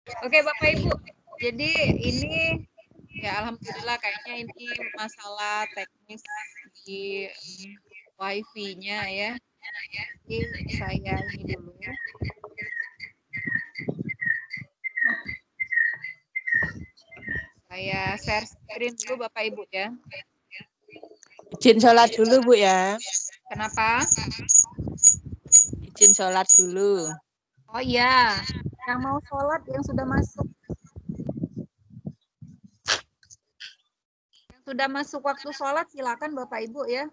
Oke Bapak Ibu, jadi ini ya alhamdulillah kayaknya ini masalah teknis di WiFi-nya ya. Jadi saya ini dulu. Saya share screen dulu Bapak Ibu ya. Izin sholat dulu Bu ya. Kenapa? Izin sholat dulu. Oh iya, yang mau sholat yang sudah masuk. Yang sudah masuk waktu sholat silakan Bapak Ibu ya.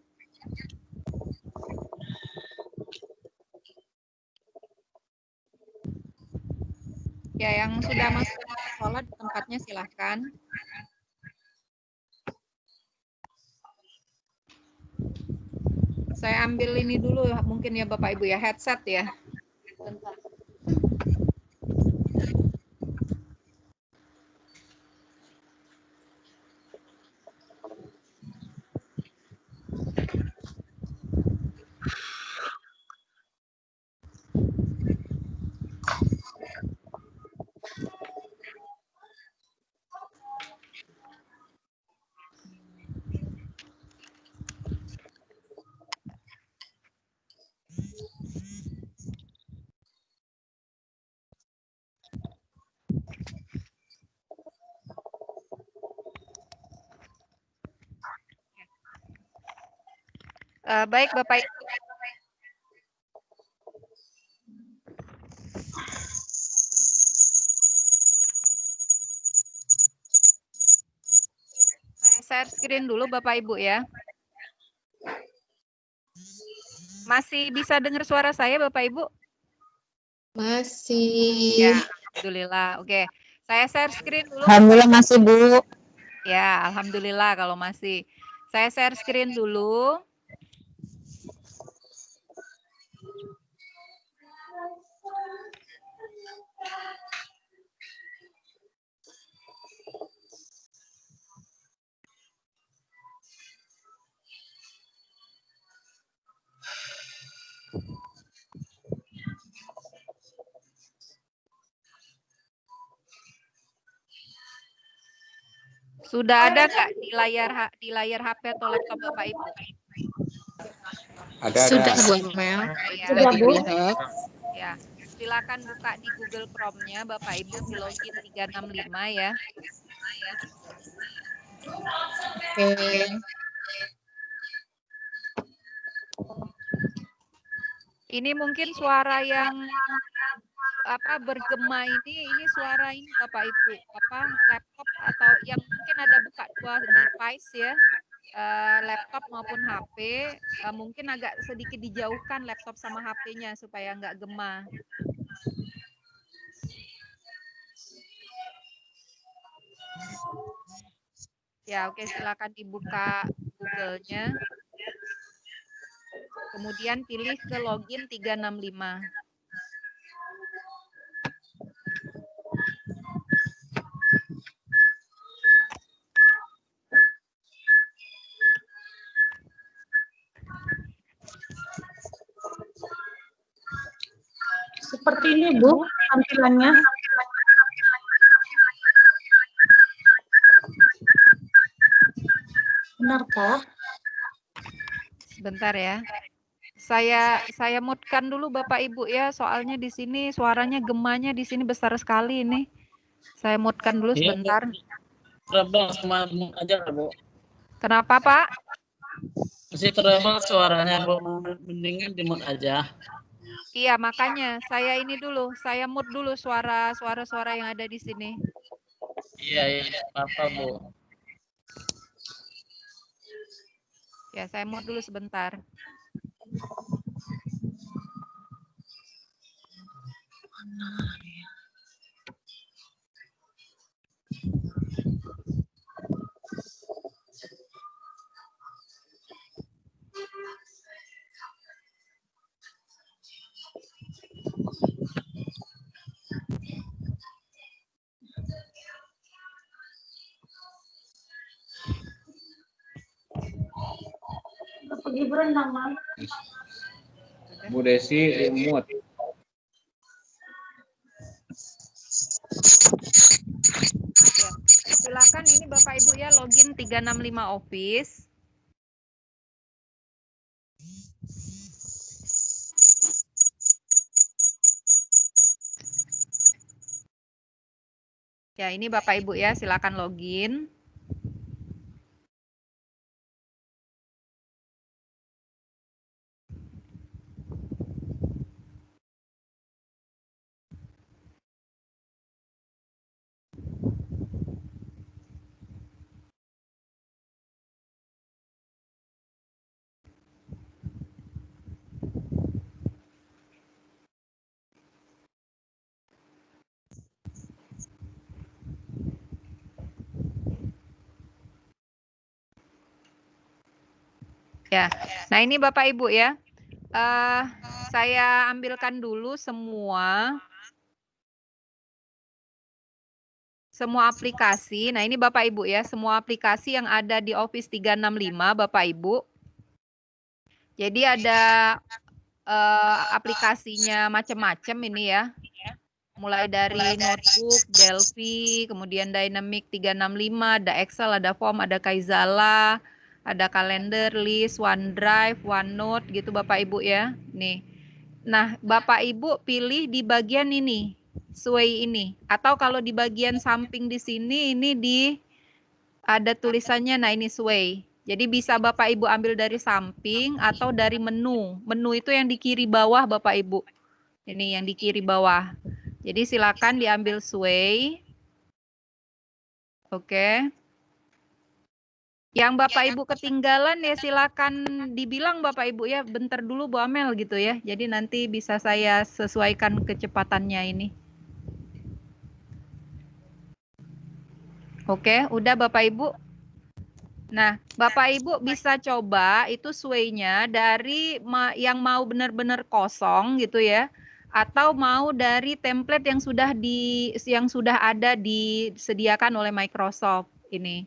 Ya, yang sudah masuk waktu sholat di tempatnya silakan. Saya ambil ini dulu mungkin ya Bapak Ibu ya, headset ya. Bentar. Baik Bapak Ibu. Saya share screen dulu Bapak Ibu ya. Masih bisa dengar suara saya Bapak Ibu? Masih. Ya, alhamdulillah. Oke. Saya share screen dulu. Alhamdulillah masih Bu. Ya, alhamdulillah kalau masih. Saya share screen dulu. Sudah ada nggak di layar HP atau laptop Bapak Ibu? Ada. Sudah Bu Mel. Ya. Sudah dilihat. Ya, silakan buka di Google Chrome-nya Bapak Ibu di login 365 ya. Oke. Ini mungkin suara yang bergema ini suara ini Bapak Ibu, laptop atau yang mungkin ada buka dua device ya. Laptop maupun HP, mungkin agak sedikit dijauhkan laptop sama HP-nya supaya nggak gema. Ya, oke, silakan dibuka Google-nya. Kemudian pilih ke login 365. Seperti ini Bu tampilannya. Benarkah? Sebentar ya. Saya mute-kan dulu Bapak Ibu ya, soalnya di sini suaranya gemanya di sini besar sekali ini. Saya mute-kan dulu sebentar. Terbang sama aja Bu. Kenapa Pak? Masih terbang suaranya Bu, mendingan di mute aja. Iya, makanya saya ini dulu, saya mute dulu suara yang ada di sini. Iya, apa Bu. Ya, saya mute dulu sebentar. Pergi berenang, Mam. Bu Desi remote. silakan ini Bapak Ibu ya login 365 Office. Ya, ini Bapak Ibu ya, silakan login. Ya, nah ini Bapak Ibu ya, saya ambilkan dulu semua aplikasi. Nah ini Bapak Ibu ya, semua aplikasi yang ada di Office 365 Bapak Ibu. Jadi ada aplikasinya macam-macam ini ya. Mulai dari Notebook, Delphi, kemudian Dynamic 365, ada Excel, ada Form, ada Kaizala, ada Calendar, List, OneDrive, OneNote gitu Bapak Ibu ya. Nih. Nah, Bapak Ibu pilih di bagian ini, Sway ini. Atau kalau di bagian samping di sini ini ada tulisannya, nah ini Sway. Jadi bisa Bapak Ibu ambil dari samping atau dari menu. Menu itu yang di kiri bawah Bapak Ibu. Ini yang di kiri bawah. Jadi silakan diambil Sway. Oke. Yang Bapak Ibu ketinggalan ya silakan dibilang Bapak Ibu ya, bentar dulu Bu Amel gitu ya. Jadi nanti bisa saya sesuaikan kecepatannya ini. Oke, udah Bapak Ibu. Nah, Bapak Ibu bisa coba itu Sway-nya dari yang mau benar-benar kosong gitu ya. Atau mau dari template yang sudah ada disediakan oleh Microsoft ini.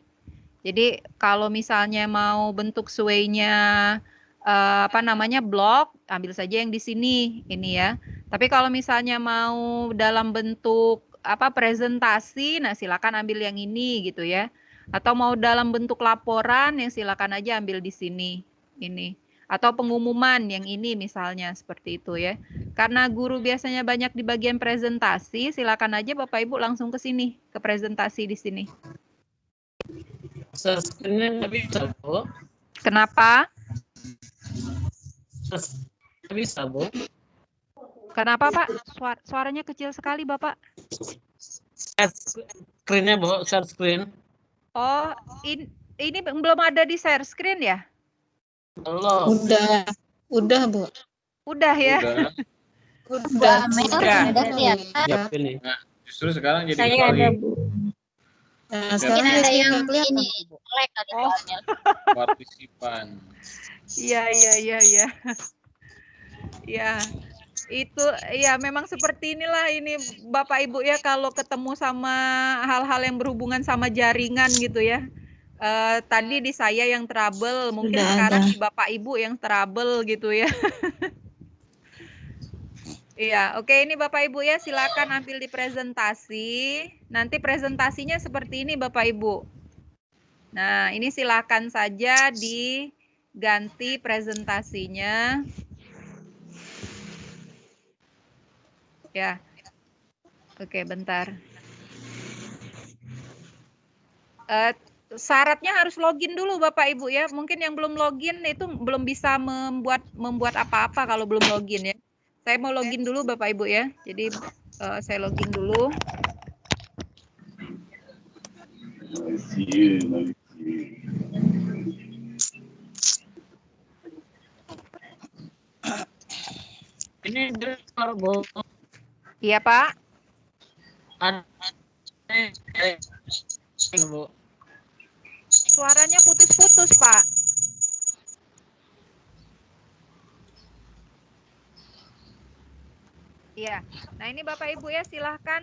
Jadi kalau misalnya mau bentuk Sway-nya blok, ambil saja yang di sini ini ya. Tapi kalau misalnya mau dalam bentuk presentasi, nah silakan ambil yang ini gitu ya. Atau mau dalam bentuk laporan, yang silakan aja ambil di sini ini. Atau pengumuman yang ini misalnya seperti itu ya. Karena guru biasanya banyak di bagian presentasi, silakan aja Bapak Ibu langsung ke sini, ke presentasi di sini. Share screen-nya nggak bisa, Bu. Kenapa? Nggak bisa, Bu. Kenapa Pak? Suaranya kecil sekali Bapak. Share screen-nya, Bu. Share screen. Oh, ini belum ada di share screen ya? Belum. Udah, Bu. Udah ya? Udah. Ya, ini. Nah, justru sekarang jadi Saya ada, kebalik. Bu. Nah, sekarang sekarang ada saya yang kelihatan. ini lag kali Oh. soalnya. Partisipan. Iya. Ya, itu ya memang seperti inilah ini Bapak Ibu ya kalau ketemu sama hal-hal yang berhubungan sama jaringan gitu ya. Tadi di saya yang trouble, mungkin Sudah sekarang ada. di Bapak Ibu yang trouble gitu ya. Iya, oke ini Bapak Ibu ya silakan ambil di presentasi. Nanti presentasinya seperti ini Bapak Ibu. Nah, ini silakan saja diganti presentasinya. Ya. Oke, bentar. Syaratnya harus login dulu Bapak Ibu ya. Mungkin yang belum login itu belum bisa membuat apa-apa kalau belum login ya. Saya mau login dulu Bapak Ibu ya. Jadi saya login dulu. Ini dengar, Bu. Iya Pak. Bu. Suaranya putus-putus Pak. Iya. Nah ini Bapak Ibu ya silahkan.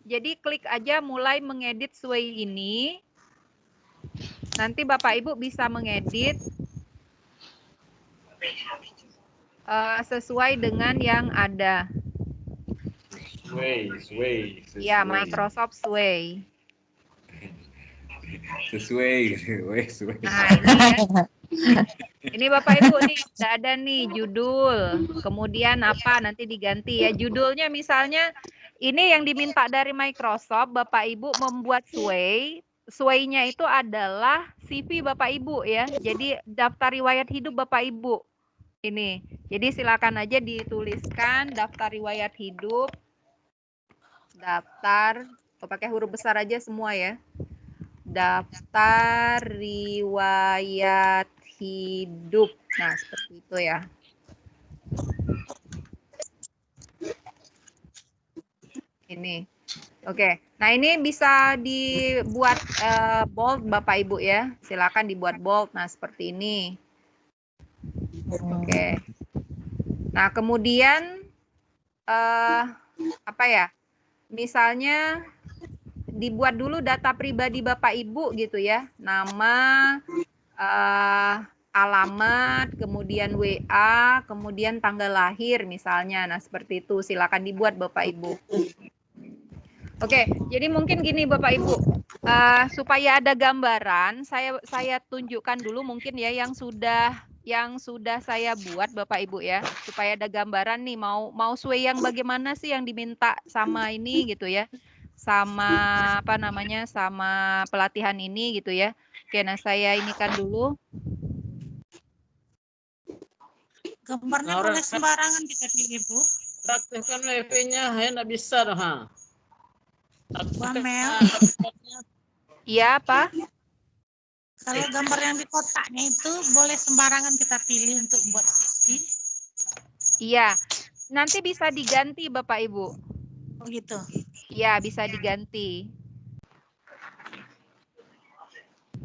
Jadi klik aja mulai mengedit Sway ini. Nanti Bapak Ibu bisa mengedit sesuai dengan yang ada. Sway. Ya, Microsoft Sway. Sesuai gitu, weh, sesuai. Nah, ini ya. Ini Bapak Ibu nih, udah ada nih judul. Kemudian apa nanti diganti ya. Judulnya misalnya ini yang diminta dari Microsoft, Bapak Ibu membuat Sway. Sway-nya itu adalah CV Bapak Ibu ya. Jadi daftar riwayat hidup Bapak Ibu. Ini. Jadi silakan aja dituliskan daftar riwayat hidup. Daftar, pakai huruf besar aja semua ya. Daftar riwayat hidup. Nah, seperti itu ya. Ini. Oke. Nah, ini bisa dibuat bold Bapak Ibu ya. Silakan dibuat bold. Nah, seperti ini. Oke. Nah, kemudian apa ya? Misalnya dibuat dulu data pribadi Bapak Ibu gitu ya. Nama, alamat, kemudian WA, kemudian tanggal lahir misalnya. Nah, seperti itu. Silakan dibuat Bapak Ibu. Oke, jadi mungkin gini Bapak Ibu, supaya ada gambaran, saya tunjukkan dulu mungkin ya yang sudah saya buat Bapak Ibu ya, supaya ada gambaran nih mau sway yang bagaimana sih yang diminta sama ini gitu ya, sama apa namanya, sama pelatihan ini gitu ya. Oke, nah saya inikan dulu. Gambarnya boleh sembarangan kita pilih, Bu. Praktekkan WP-nya, ya nggak bisa dah. Bu Amel, Iya, Pak? kalau gambar yang di kotaknya itu boleh sembarangan kita pilih untuk buat CV. Iya. Nanti bisa diganti Bapak Ibu. Oh gitu. Iya, bisa diganti.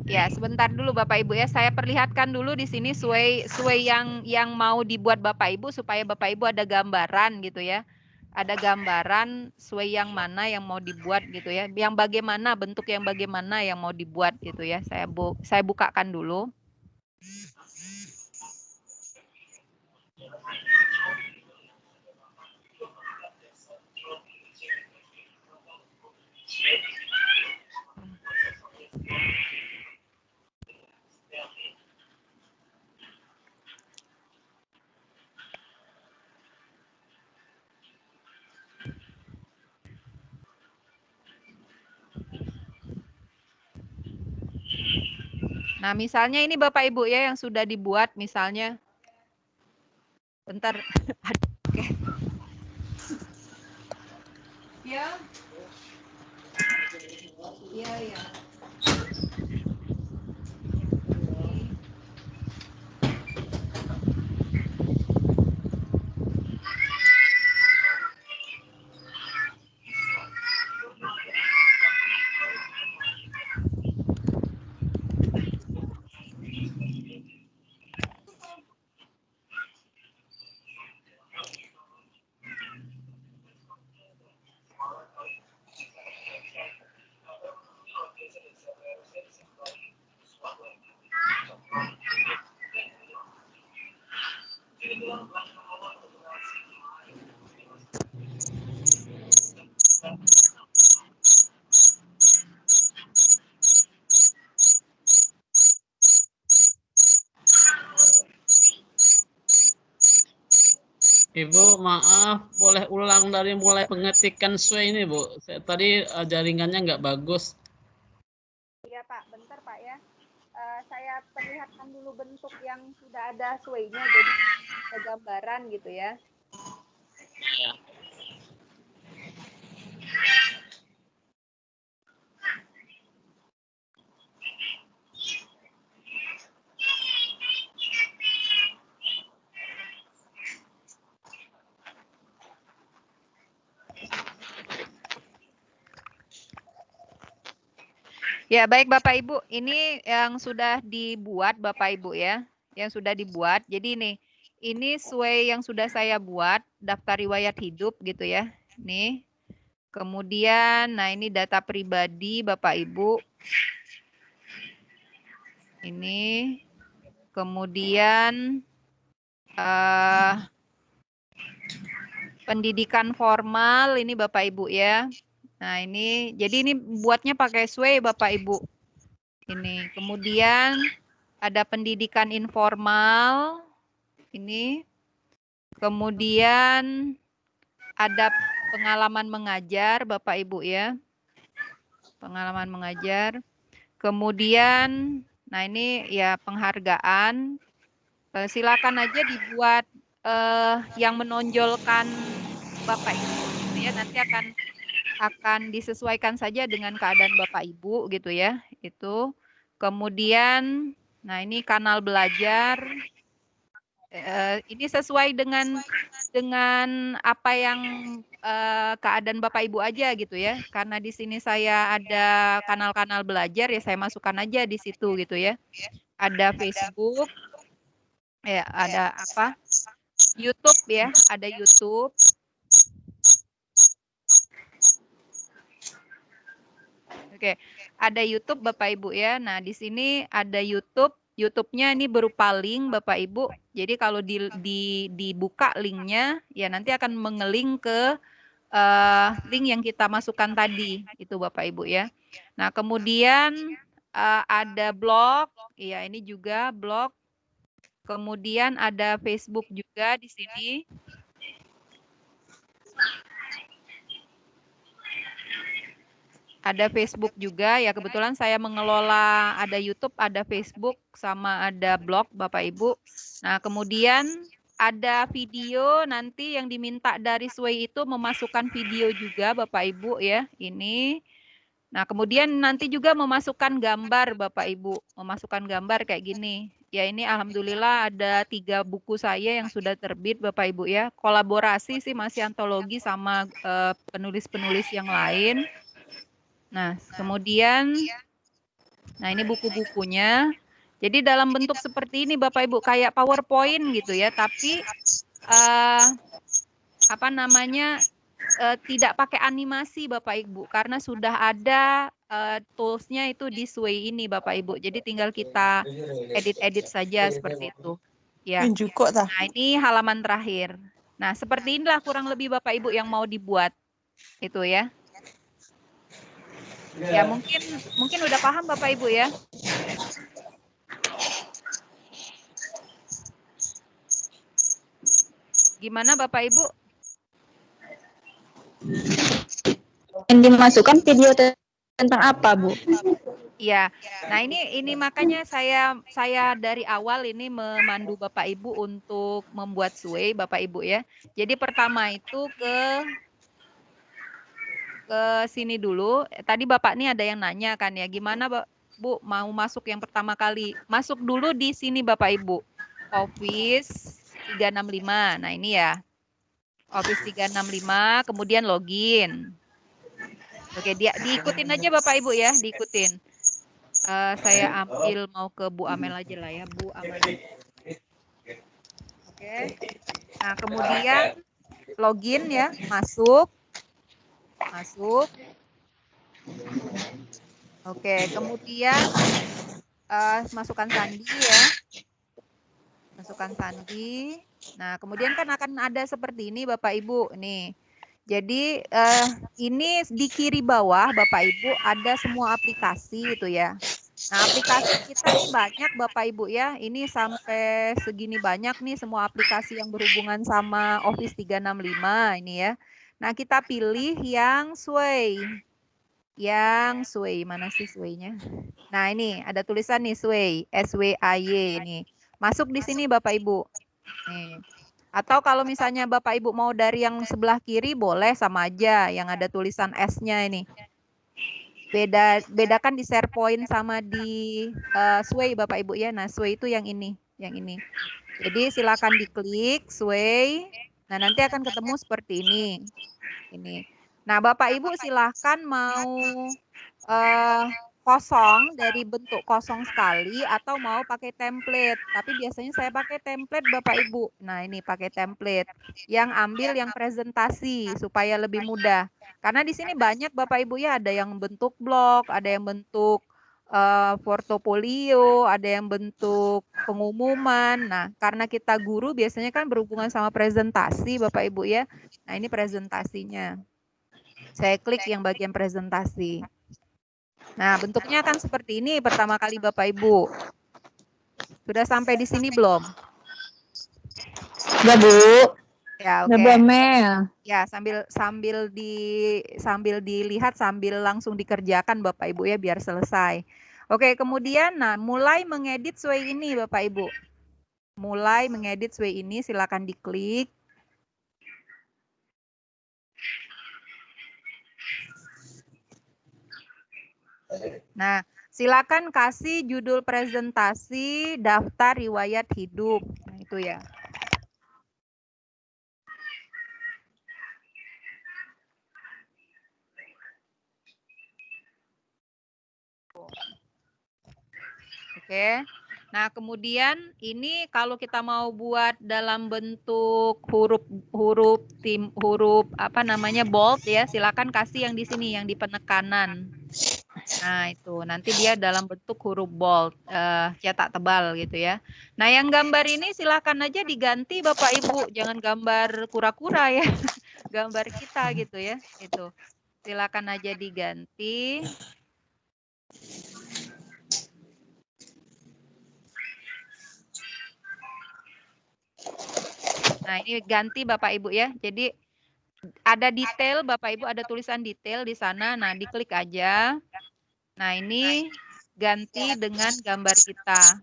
Ya, sebentar dulu Bapak Ibu ya. Saya perlihatkan dulu di sini sway yang mau dibuat Bapak Ibu supaya Bapak Ibu ada gambaran gitu ya. Ada gambaran sway yang mana yang mau dibuat gitu ya. Yang bagaimana, bentuk yang bagaimana yang mau dibuat gitu ya. Saya bukakan dulu. Nah, misalnya ini Bapak Ibu ya yang sudah dibuat misalnya. Bentar. Oke. Ya. Iya, iya. Ibu, maaf, boleh ulang dari mulai pengetikan sway ini, Bu. Tadi jaringannya nggak bagus. Iya Pak, bentar Pak ya. Saya perlihatkan dulu bentuk yang sudah ada sway-nya, jadi ada gambaran gitu ya. Ya. Ya, baik Bapak Ibu, ini yang sudah dibuat Bapak Ibu ya, yang sudah dibuat. Jadi ini sway yang sudah saya buat, daftar riwayat hidup gitu ya. Nih. Kemudian, nah ini data pribadi Bapak Ibu. Ini. Kemudian pendidikan formal ini Bapak Ibu ya. Nah, ini jadi ini buatnya pakai sway Bapak Ibu. Ini. Kemudian ada pendidikan informal. Ini. Kemudian ada pengalaman mengajar, Bapak Ibu ya. Pengalaman mengajar. Kemudian, nah ini ya penghargaan. Silakan aja dibuat yang menonjolkan Bapak Ibu gitu ya. Nanti akan disesuaikan saja dengan keadaan Bapak Ibu gitu ya. Itu. Kemudian, nah ini kanal belajar. Ini sesuai dengan apa yang keadaan Bapak Ibu aja gitu ya. Karena di sini saya ada kanal-kanal belajar ya saya masukkan aja di situ gitu ya. Ada Facebook, ya ada apa? YouTube ya, ada YouTube. Oke, ada YouTube Bapak Ibu ya. Nah, di sini ada YouTube. YouTube-nya ini berupa link Bapak Ibu. Jadi kalau dibuka linknya, ya nanti akan mengeling ke link yang kita masukkan tadi, itu Bapak Ibu ya. Nah, kemudian ada blog, ya ini juga blog. Kemudian ada Facebook juga di sini. Ada Facebook juga, ya kebetulan saya mengelola ada YouTube, ada Facebook, sama ada blog Bapak Ibu. Nah, kemudian ada video nanti yang diminta dari Sway itu memasukkan video juga Bapak Ibu ya, ini. Nah, kemudian nanti juga memasukkan gambar Bapak Ibu, memasukkan gambar kayak gini. Ya ini alhamdulillah ada 3 buku saya yang sudah terbit Bapak Ibu ya. Kolaborasi sih masih antologi sama penulis-penulis yang lain. Nah, kemudian, nah ini buku-bukunya. Jadi dalam bentuk seperti ini Bapak Ibu, kayak PowerPoint gitu ya, tapi apa namanya, tidak pakai animasi Bapak Ibu, karena sudah ada tools-nya itu di Sway ini Bapak Ibu. Jadi tinggal kita edit-edit saja seperti itu. Ya. Nah, ini halaman terakhir. Nah, seperti inilah kurang lebih Bapak Ibu yang mau dibuat. Itu ya. Ya mungkin udah paham Bapak Ibu ya. Gimana Bapak Ibu? Yang dimasukkan video tentang apa, Bu? Iya. Nah, ini makanya saya dari awal ini memandu Bapak Ibu untuk membuat Sway Bapak Ibu ya. Jadi pertama itu ke sini dulu. Tadi Bapak nih ada yang nanya kan ya, gimana Bu mau masuk yang pertama kali? Masuk dulu di sini Bapak Ibu. Office 365. Nah, ini ya. Office 365, kemudian login. Oke, diikutin aja Bapak Ibu ya, diikutin. Saya ambil mau ke Bu Amel aja lah ya, Bu Amel. Oke. Nah, kemudian login ya, masuk. Oke, kemudian masukkan sandi ya. Masukkan sandi. Nah, kemudian kan akan ada seperti ini Bapak Ibu nih. Jadi ini di kiri bawah Bapak Ibu ada semua aplikasi itu ya. Nah, aplikasi kita ini banyak Bapak Ibu ya. Ini sampai segini banyak nih semua aplikasi yang berhubungan sama Office 365 ini ya. Nah, kita pilih yang Sway. Yang Sway, mana sih Sway-nya? Nah, ini ada tulisan nih Sway, SWAY ini. Masuk di sini Bapak Ibu. Nih. Atau kalau misalnya Bapak Ibu mau dari yang sebelah kiri boleh sama aja yang ada tulisan S-nya ini. Bedakan di SharePoint sama di Sway Bapak Ibu ya. Nah, Sway itu yang ini. Jadi silakan diklik Sway. Nah, nanti akan ketemu seperti ini. Ini. Nah, Bapak Ibu silahkan mau kosong dari bentuk kosong sekali atau mau pakai template. Tapi biasanya saya pakai template Bapak Ibu. Nah, ini pakai template. Yang ambil yang presentasi supaya lebih mudah. Karena di sini banyak Bapak Ibu ya, ada yang bentuk blog, ada yang bentuk portofolio, ada yang bentuk pengumuman. Nah, karena kita guru biasanya kan berhubungan sama presentasi Bapak Ibu ya. Nah, ini presentasinya. Saya klik yang bagian presentasi. Nah, bentuknya kan seperti ini pertama kali Bapak Ibu. Sudah sampai di sini belum? Udah, Bu. Ya, Udah, oke. Bu Amel. Ya, sambil dilihat, sambil langsung dikerjakan Bapak Ibu ya, biar selesai. Oke, kemudian nah mulai mengedit sway ini Bapak Ibu. Mulai mengedit sway ini silakan diklik. Nah, silakan kasih judul presentasi daftar riwayat hidup. Nah, itu ya. Oke. Nah, kemudian ini kalau kita mau buat dalam bentuk huruf apa namanya bold ya, silakan kasih yang di sini yang di penekanan. Nah, itu nanti dia dalam bentuk huruf bold, cetak tebal gitu ya. Nah, yang gambar ini silakan aja diganti Bapak Ibu, jangan gambar kura-kura ya. Gambar kita gitu ya, itu. Silakan aja diganti. Nah, ini ganti Bapak Ibu ya. Jadi ada detail Bapak Ibu, ada tulisan detail di sana. Nah, diklik aja. Nah, ini ganti dengan gambar kita.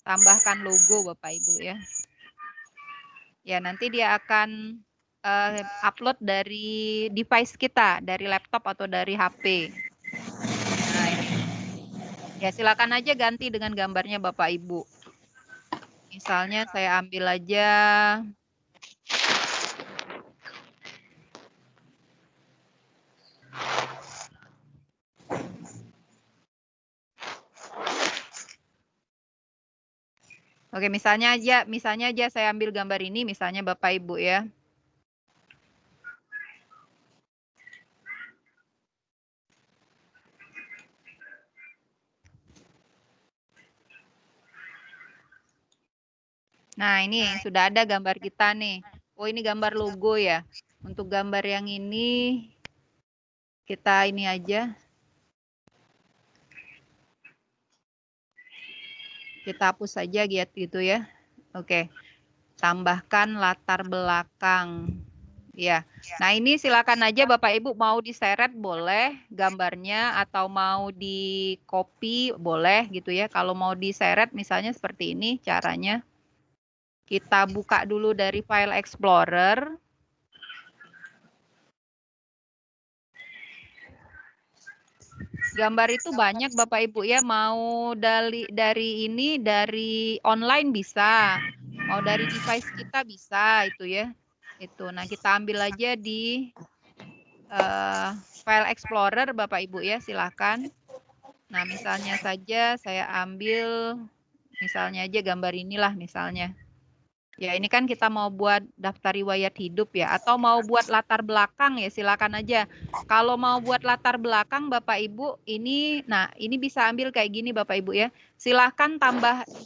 Tambahkan logo Bapak Ibu ya. Ya, nanti dia akan upload dari device kita, dari laptop atau dari HP. Nah, ini. Ya, silakan aja ganti dengan gambarnya Bapak Ibu. Misalnya saya ambil aja Oke, misalnya aja saya ambil gambar ini, misalnya Bapak Ibu ya. Nah, ini sudah ada gambar kita nih. Oh, ini gambar logo ya. Untuk gambar yang ini, kita ini aja. Kita hapus saja gitu ya. Oke. Tambahkan latar belakang. Ya. Nah, ini silakan aja Bapak Ibu mau diseret boleh gambarnya atau mau di copy boleh gitu ya. Kalau mau diseret misalnya seperti ini caranya. Kita buka dulu dari file Explorer. Gambar itu banyak Bapak Ibu ya, mau dari online bisa, mau dari device kita bisa itu ya. Itu. Nah, kita ambil aja di file Explorer Bapak Ibu ya, silakan. Nah, misalnya saja saya ambil misalnya aja gambar inilah misalnya. Ya, ini kan kita mau buat daftar riwayat hidup ya, atau mau buat latar belakang ya, silakan aja. Kalau mau buat latar belakang Bapak Ibu, ini bisa ambil kayak gini Bapak Ibu ya. Silakan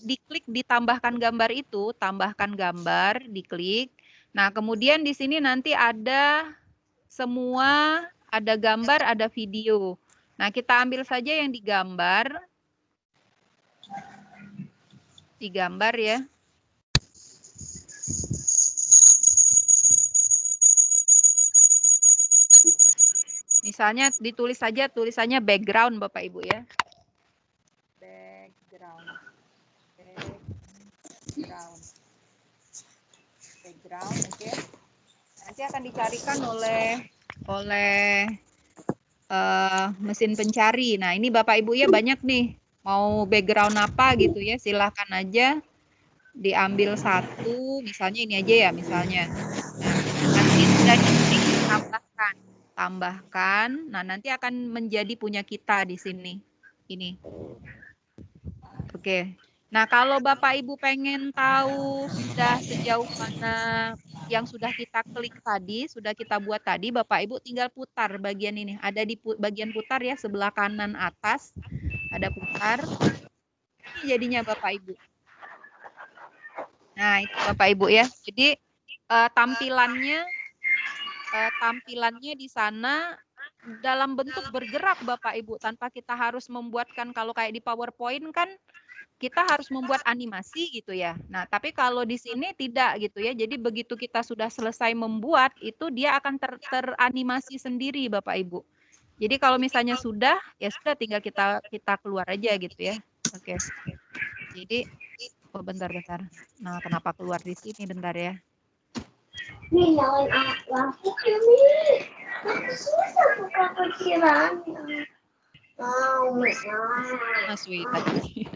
diklik ditambahkan gambar itu, tambahkan gambar, diklik. Nah, kemudian di sini nanti ada semua, ada gambar, ada video. Nah, kita ambil saja yang digambar. Digambar ya. Misalnya ditulis saja tulisannya background Bapak Ibu ya. Background, oke. Nanti akan dicarikan oleh mesin pencari. Nah, ini Bapak Ibu ya banyak nih. Mau background apa gitu ya, silahkan aja diambil satu, misalnya ini aja ya, misalnya. Nah, nanti sudah diklik tambahkan. Nah, nanti akan menjadi punya kita di sini. Ini. Oke. Nah, kalau Bapak Ibu pengen tahu sudah sejauh mana yang sudah kita klik tadi, sudah kita buat tadi, Bapak Ibu tinggal putar bagian ini. Ada di bagian putar ya, sebelah kanan atas. Ada putar. Ini jadinya Bapak Ibu. Nah, itu Bapak Ibu ya. Jadi tampilannya tampilannya di sana dalam bentuk bergerak Bapak Ibu, tanpa kita harus membuatkan, kalau kayak di PowerPoint kan kita harus membuat animasi gitu ya. Nah, tapi kalau di sini tidak gitu ya. Jadi begitu kita sudah selesai membuat, itu dia akan teranimasi sendiri Bapak Ibu. Jadi kalau misalnya sudah, ya sudah tinggal kita keluar aja gitu ya. Oke. Jadi bentar. Nah, kenapa keluar di sini bentar ya? Nih, nyalain lampu nih. Aku susah buka pikirannya. Mas Wi tadi.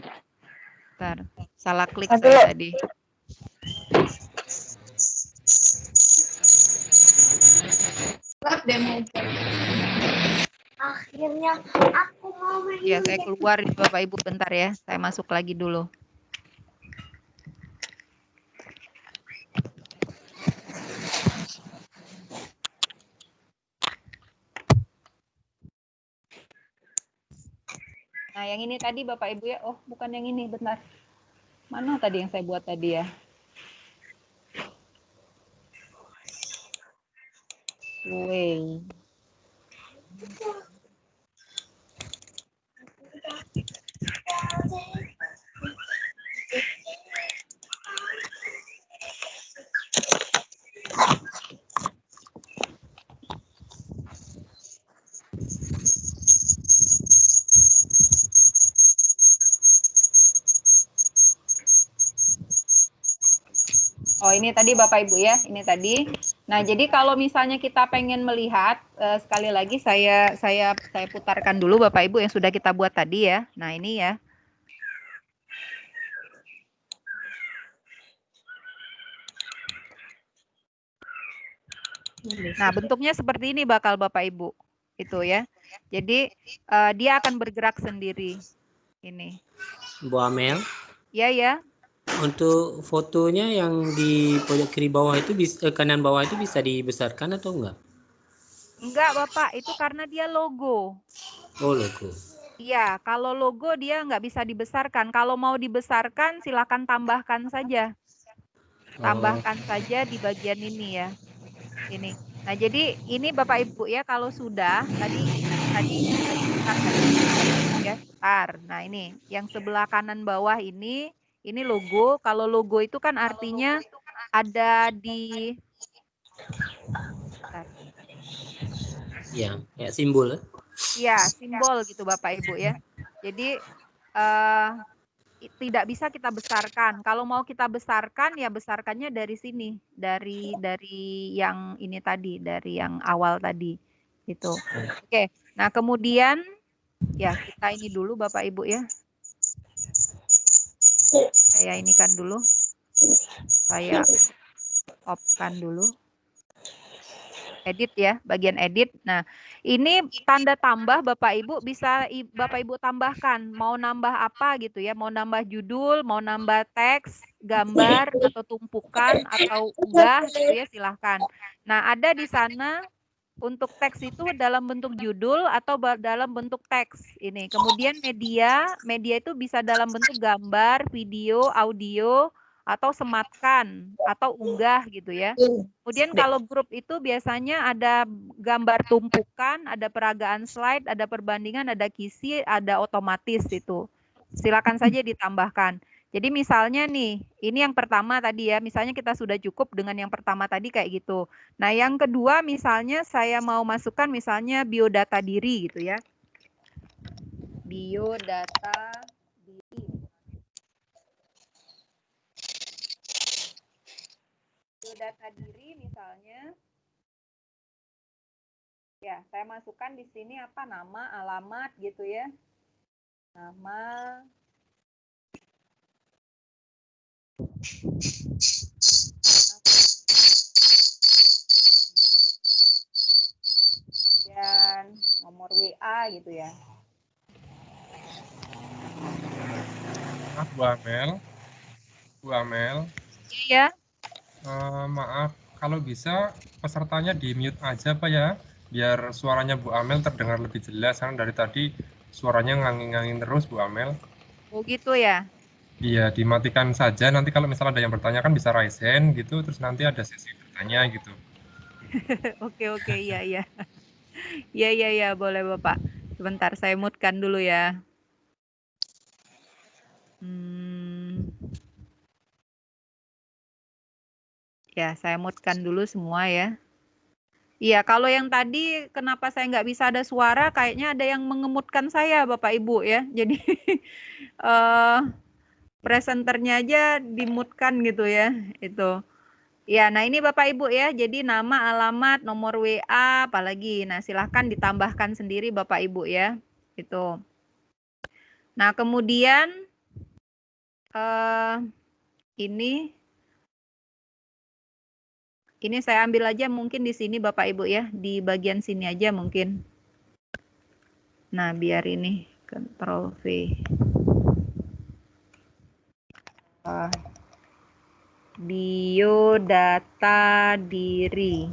Bentar, salah klik saya tadi. Akhirnya aku mau Ya, saya keluar Bapak Ibu bentar ya. Saya masuk lagi dulu. Nah, yang ini tadi Bapak Ibu ya. Oh, bukan yang ini, bentar. Mana tadi yang saya buat tadi ya? Way. Oh, ini tadi Bapak Ibu ya, ini tadi. Nah, jadi kalau misalnya kita pengen melihat, sekali lagi saya putarkan dulu Bapak Ibu yang sudah kita buat tadi ya. Nah, ini ya. Nah, bentuknya seperti ini bakal Bapak Ibu. Itu ya. Jadi, dia akan bergerak sendiri. Ini. Bu Amel, Ya, ya. untuk fotonya yang di pojok kiri bawah itu kanan bawah itu bisa dibesarkan atau enggak? Enggak, Bapak. Itu karena dia logo. Oh, logo. Iya, kalau logo dia nggak bisa dibesarkan. Kalau mau dibesarkan, silakan tambahkan saja. Tambahkan saja di bagian ini ya. Ini. Nah, jadi ini Bapak Ibu ya, kalau sudah tadi ya, tar. Nah, ini yang sebelah kanan bawah ini logo. Kalau logo itu kan artinya ada di Ya, kayak simbol. Iya, simbol gitu Bapak Ibu ya. Jadi tidak bisa kita besarkan. Kalau mau kita besarkan ya besarkannya dari sini, dari yang ini tadi, dari yang awal tadi. Gitu. Oke. Nah, kemudian ya kita ini dulu Bapak Ibu ya. Saya ini kan dulu. Saya off-kan dulu. Edit ya, bagian edit. Nah, ini tanda tambah Bapak Ibu bisa Bapak Ibu tambahkan. Mau nambah apa gitu ya, mau nambah judul, mau nambah teks, gambar, atau tumpukan, atau unggah gitu ya, silahkan. Nah, ada di sana untuk teks itu dalam bentuk judul atau dalam bentuk teks. Ini. Kemudian media itu bisa dalam bentuk gambar, video, audio, atau sematkan, atau unggah gitu ya. Kemudian kalau grup itu biasanya ada gambar tumpukan, ada peragaan slide, ada perbandingan, ada kisi, ada otomatis itu. Silakan saja ditambahkan. Jadi misalnya nih, ini yang pertama tadi ya, misalnya kita sudah cukup dengan yang pertama tadi kayak gitu. Nah, yang kedua misalnya saya mau masukkan misalnya biodata diri gitu ya. Biodata diri. Biodata diri misalnya. Ya, saya masukkan di sini apa, nama, alamat gitu ya. Nama. Dan nomor WA gitu ya. Maaf Bu Amel. Iya. Maaf, kalau bisa pesertanya di mute aja Pak ya, biar suaranya Bu Amel terdengar lebih jelas, karena dari tadi suaranya ngangin-ngangin terus Bu Amel. Oh gitu ya? Iya, dimatikan saja, nanti kalau misalnya ada yang bertanya kan bisa raise hand gitu, terus nanti ada sesi bertanya gitu. Oke, iya, iya. Iya, boleh Bapak. Sebentar, saya mute-kan dulu ya. Ya, saya mute-kan dulu semua ya. Iya, kalau yang tadi kenapa saya nggak bisa ada suara, kayaknya ada yang mengemutkan saya Bapak Ibu ya. Jadi presenternya aja dimutkan gitu ya, itu. Ya, nah ini Bapak Ibu ya, jadi nama, alamat, nomor WA, apalagi. Nah, silahkan ditambahkan sendiri Bapak Ibu ya, itu. Nah, kemudian ini saya ambil aja mungkin di sini Bapak Ibu ya, di bagian sini aja mungkin. Nah, biar ini Ctrl V. Biodata diri.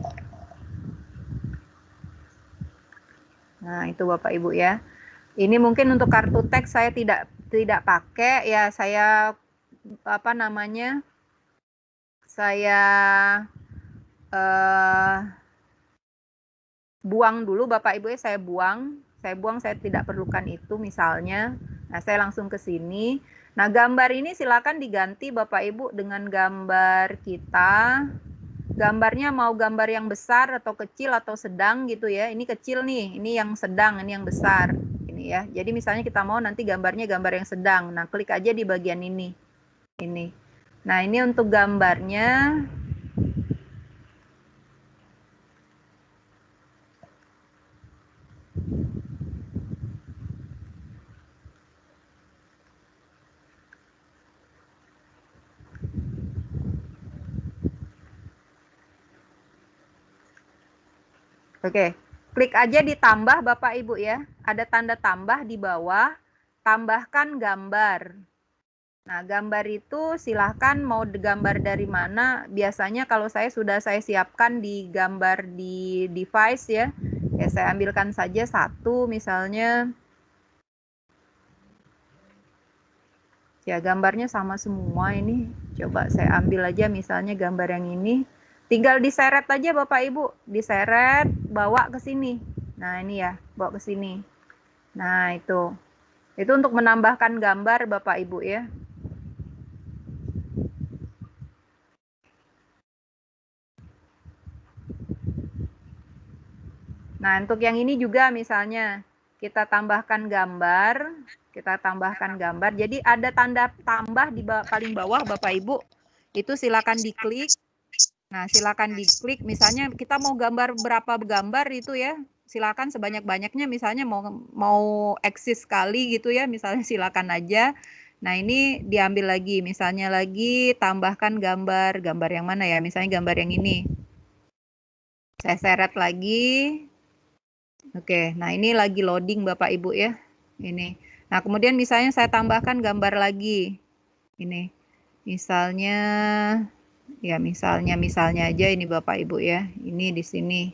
Nah, itu Bapak Ibu ya. Ini mungkin untuk kartu teks saya tidak pakai ya, saya saya buang dulu Bapak Ibu ya, saya buang, saya tidak perlukan itu misalnya. Nah, saya langsung ke sini. Nah, gambar ini silakan diganti Bapak Ibu dengan gambar kita. Gambarnya mau gambar yang besar atau kecil atau sedang gitu ya. Ini kecil nih, ini yang sedang, ini yang besar. Ini ya. Jadi misalnya kita mau nanti gambarnya gambar yang sedang. Nah, klik aja di bagian ini. Ini. Nah, ini untuk gambarnya. Oke, klik aja ditambah Bapak Ibu ya. Ada tanda tambah di bawah, tambahkan gambar. Nah, gambar itu silahkan mau gambar dari mana. Biasanya kalau saya siapkan di gambar di device ya. Ya, saya ambilkan saja satu misalnya. Ya, gambarnya sama semua ini. Coba saya ambil aja misalnya gambar yang ini. Tinggal diseret aja Bapak Ibu, diseret, bawa ke sini. Nah, ini ya, bawa ke sini. Nah, itu. Itu untuk menambahkan gambar Bapak Ibu ya. Nah, untuk yang ini juga misalnya kita tambahkan gambar, Jadi ada tanda tambah di paling bawah Bapak Ibu. Itu silakan diklik. Nah, silakan diklik. Misalnya kita mau gambar berapa gambar itu ya. Silakan sebanyak-banyaknya, misalnya mau eksis sekali gitu ya, misalnya silakan aja. Nah, ini diambil lagi, misalnya lagi tambahkan gambar yang mana ya, misalnya gambar yang ini. Saya seret lagi. Oke, nah ini lagi loading Bapak Ibu ya. Ini. Nah, kemudian misalnya saya tambahkan gambar lagi. Ini. Misalnya ya misalnya aja ini Bapak Ibu ya. Ini di sini.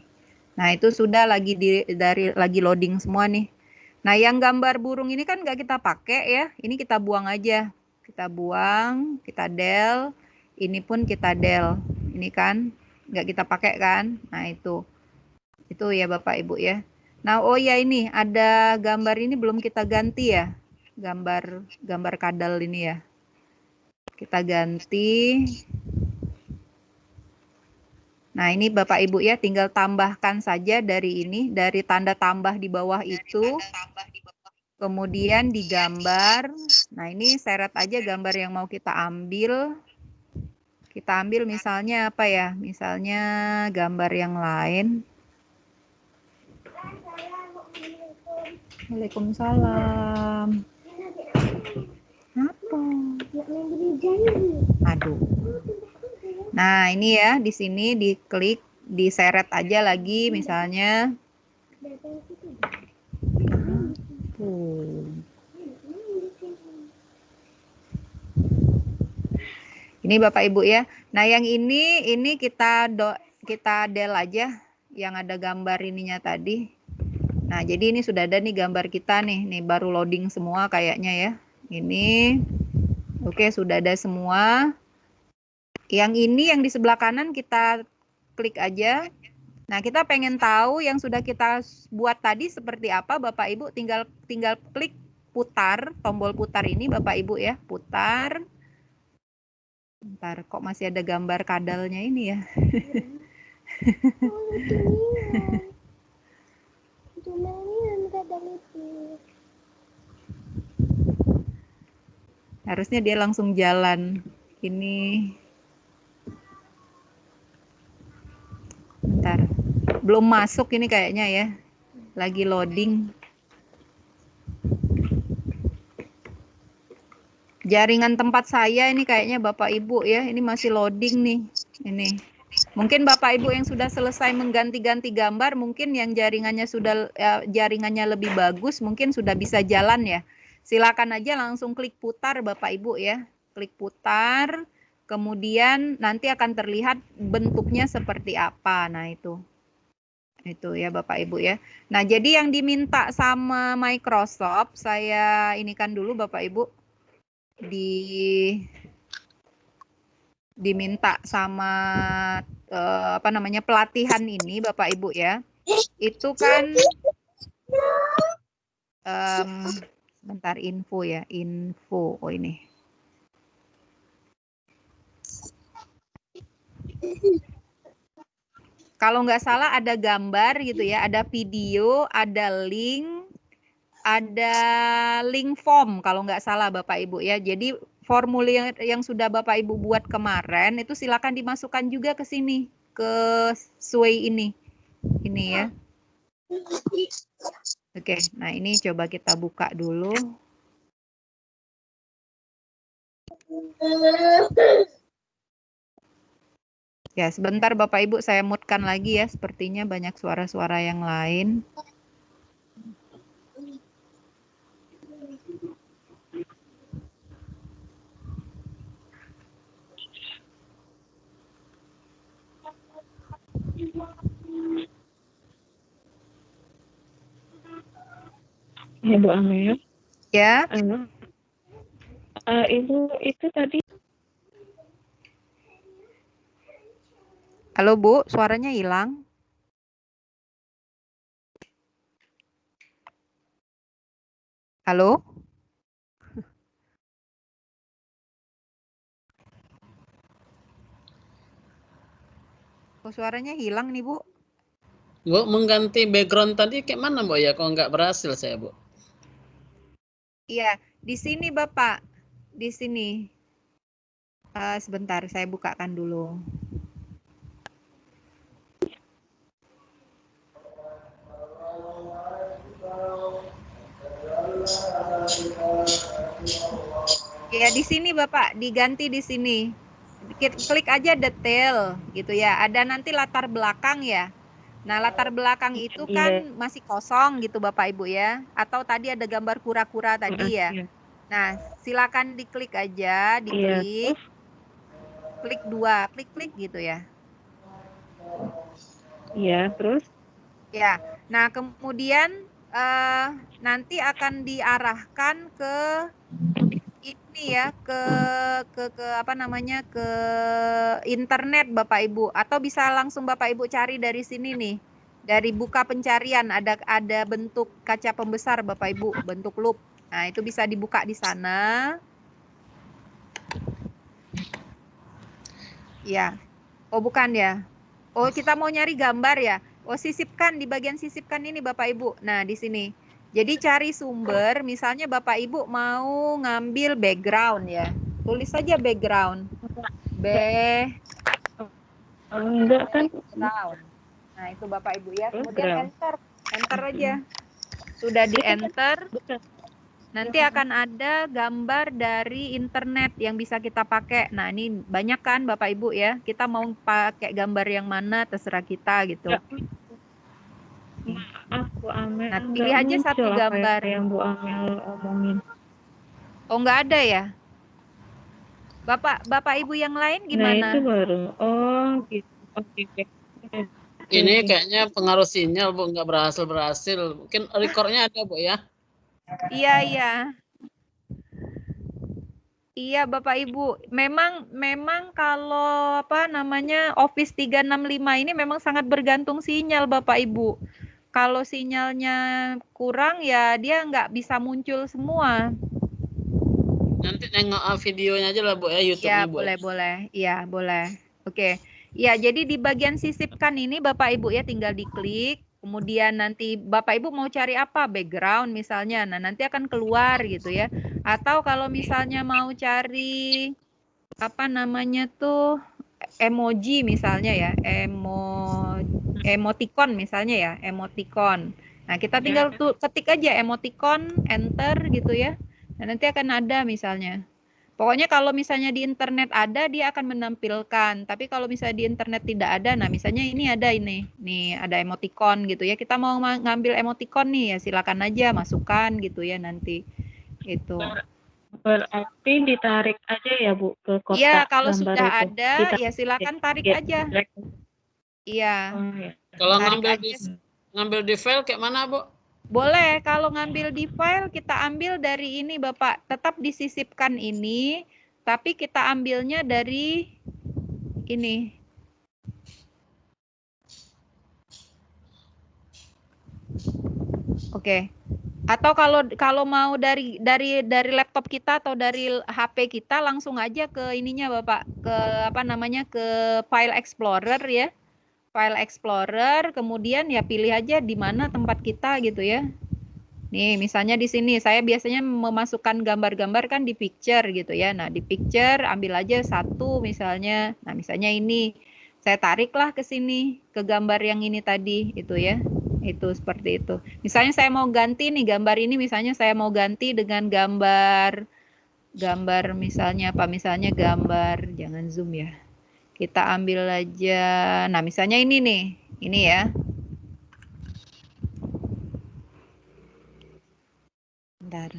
Nah, itu sudah lagi lagi loading semua nih. Nah, yang gambar burung ini kan nggak kita pakai ya. Ini kita buang aja. Kita buang, kita del. Ini pun kita del. Ini kan nggak kita pakai kan. Nah, itu ya Bapak Ibu ya. Nah, oh ya, ini ada gambar ini belum kita ganti ya. Gambar kadal ini ya. Kita ganti. Nah, ini Bapak Ibu ya, tinggal tambahkan saja dari ini, dari tanda tambah di bawah itu. Kemudian digambar. Nah, ini seret aja gambar yang mau kita ambil. Kita ambil misalnya apa ya? Misalnya gambar yang lain. Waalaikumsalam. Apa? Aduh. Nah, ini ya, di sini diklik, diseret aja lagi misalnya. Ini Bapak Ibu ya. Nah, yang ini kita del aja yang ada gambar ininya tadi. Nah, jadi ini sudah ada nih gambar kita nih. Nih baru loading semua kayaknya ya. Ini. Oke, sudah ada semua. Yang ini yang di sebelah kanan kita klik aja. Nah, kita pengen tahu yang sudah kita buat tadi seperti apa, Bapak Ibu. Tinggal klik putar, tombol putar ini Bapak Ibu ya, putar. Bentar, kok masih ada gambar kadalnya ini ya? Harusnya dia langsung jalan. Ini bentar. Belum masuk ini kayaknya ya. Lagi loading. Jaringan tempat saya ini kayaknya Bapak Ibu ya. Ini masih loading nih. Ini. Mungkin Bapak Ibu yang sudah selesai mengganti-ganti gambar, mungkin yang jaringannya lebih bagus, mungkin sudah bisa jalan ya. Silakan aja langsung klik putar Bapak Ibu ya. Klik putar, kemudian nanti akan terlihat bentuknya seperti apa. Nah, itu ya Bapak Ibu ya. Nah, jadi yang diminta sama Microsoft, saya inikan dulu Bapak Ibu. Diminta sama pelatihan ini Bapak Ibu ya. Itu kan sebentar, info ya, info. Oh ini. Kalau nggak salah ada gambar gitu ya, ada video, ada link form kalau nggak salah Bapak Ibu ya. Jadi formulir yang sudah Bapak Ibu buat kemarin itu silakan dimasukkan juga ke sini, ke Sway ini ya. Oke, nah ini coba kita buka dulu. Ya, sebentar Bapak Ibu saya mute-kan lagi ya, sepertinya banyak suara-suara yang lain. Ya Bu Amel. Ya. Ibu itu tadi. Halo Bu, suaranya hilang. Halo? Kok suaranya hilang nih Bu? Bu, mengganti background tadi kayak mana Bu ya? Kok nggak berhasil saya Bu? Iya, di sini Bapak. Di sini. Sebentar, saya bukakan dulu. Ya, di sini Bapak, diganti di sini. Klik aja detail gitu ya. Ada nanti latar belakang ya. Nah, latar belakang itu kan masih kosong gitu Bapak Ibu ya. Atau tadi ada gambar kura-kura tadi ya. Nah, silakan diklik aja, diklik. Klik 2, klik gitu ya. Iya, terus? Ya, nah kemudian nanti akan diarahkan ke ini ya, ke internet Bapak Ibu, atau bisa langsung Bapak Ibu cari dari sini nih. Dari buka pencarian ada bentuk kaca pembesar Bapak Ibu, bentuk loop. Nah, itu bisa dibuka di sana. Ya. Oh, bukan ya. Oh, kita mau nyari gambar ya. Oh, sisipkan, di bagian sisipkan ini Bapak Ibu. Nah, di sini. Jadi cari sumber, misalnya Bapak Ibu mau ngambil background ya. Tulis saja background. Enggak kan? Background. Nah, itu Bapak Ibu ya. Kemudian enter. Enter aja. Sudah di-enter. Nanti akan ada gambar dari internet yang bisa kita pakai. Nah, ini banyak kan Bapak Ibu ya. Kita mau pakai gambar yang mana terserah kita gitu. Maaf Bu Amel. Nah, pilih aja satu gambar. Yang Bu Amel omongin. Oh, nggak ada ya? Bapak Ibu yang lain gimana? Nah, itu baru. Oh, gitu. Oke. Ini kayaknya pengaruh sinyal Bu, nggak berhasil. Mungkin recordnya ada Bu ya? Iya. Iya Bapak Ibu, memang kalau apa namanya Office 365 ini memang sangat bergantung sinyal Bapak Ibu. Kalau sinyalnya kurang ya dia nggak bisa muncul semua. Nanti nengok videonya aja lah Bu ya, Ya YouTube-nya Bu. boleh, iya boleh. Oke, ya jadi di bagian sisipkan ini Bapak Ibu ya tinggal diklik. Kemudian nanti Bapak Ibu mau cari apa background misalnya, nah nanti akan keluar gitu ya. Atau kalau misalnya mau cari apa namanya tuh emoji misalnya ya, emoticon misalnya ya, emoticon. Nah kita tinggal tuh ketik aja emoticon, enter gitu ya. Nah nanti akan ada misalnya. Pokoknya kalau misalnya di internet ada, dia akan menampilkan. Tapi kalau misalnya di internet tidak ada, nah misalnya ini ada ini. Nih ada emoticon gitu ya. Kita mau ngambil emoticon nih ya silakan aja masukkan gitu ya nanti. Itu. Berarti ditarik aja ya Bu ke kotak Iya, kalau gambar sudah itu. ada ya silakan tarik aja. Iya. Kalau Tarik ngambil di file kayak mana Bu? Boleh, kalau ngambil di file kita ambil dari ini Bapak, tetap disisipkan ini, tapi kita ambilnya dari ini. Oke. Atau kalau mau dari laptop kita atau dari HP kita langsung aja ke ininya Bapak, ke apa namanya? Ke File Explorer ya. File Explorer, kemudian ya pilih aja di mana tempat kita gitu ya. Nih, misalnya di sini saya biasanya memasukkan gambar-gambar kan di picture gitu ya. Nah, di picture ambil aja satu misalnya. Nah, misalnya ini. Saya tariklah ke sini, ke gambar yang ini tadi itu ya. Itu seperti itu. Misalnya saya mau ganti nih gambar ini misalnya saya mau ganti dengan gambar misalnya apa? Misalnya gambar jangan zoom ya. Kita ambil aja. Nah, misalnya ini nih. Ini ya. Bentar.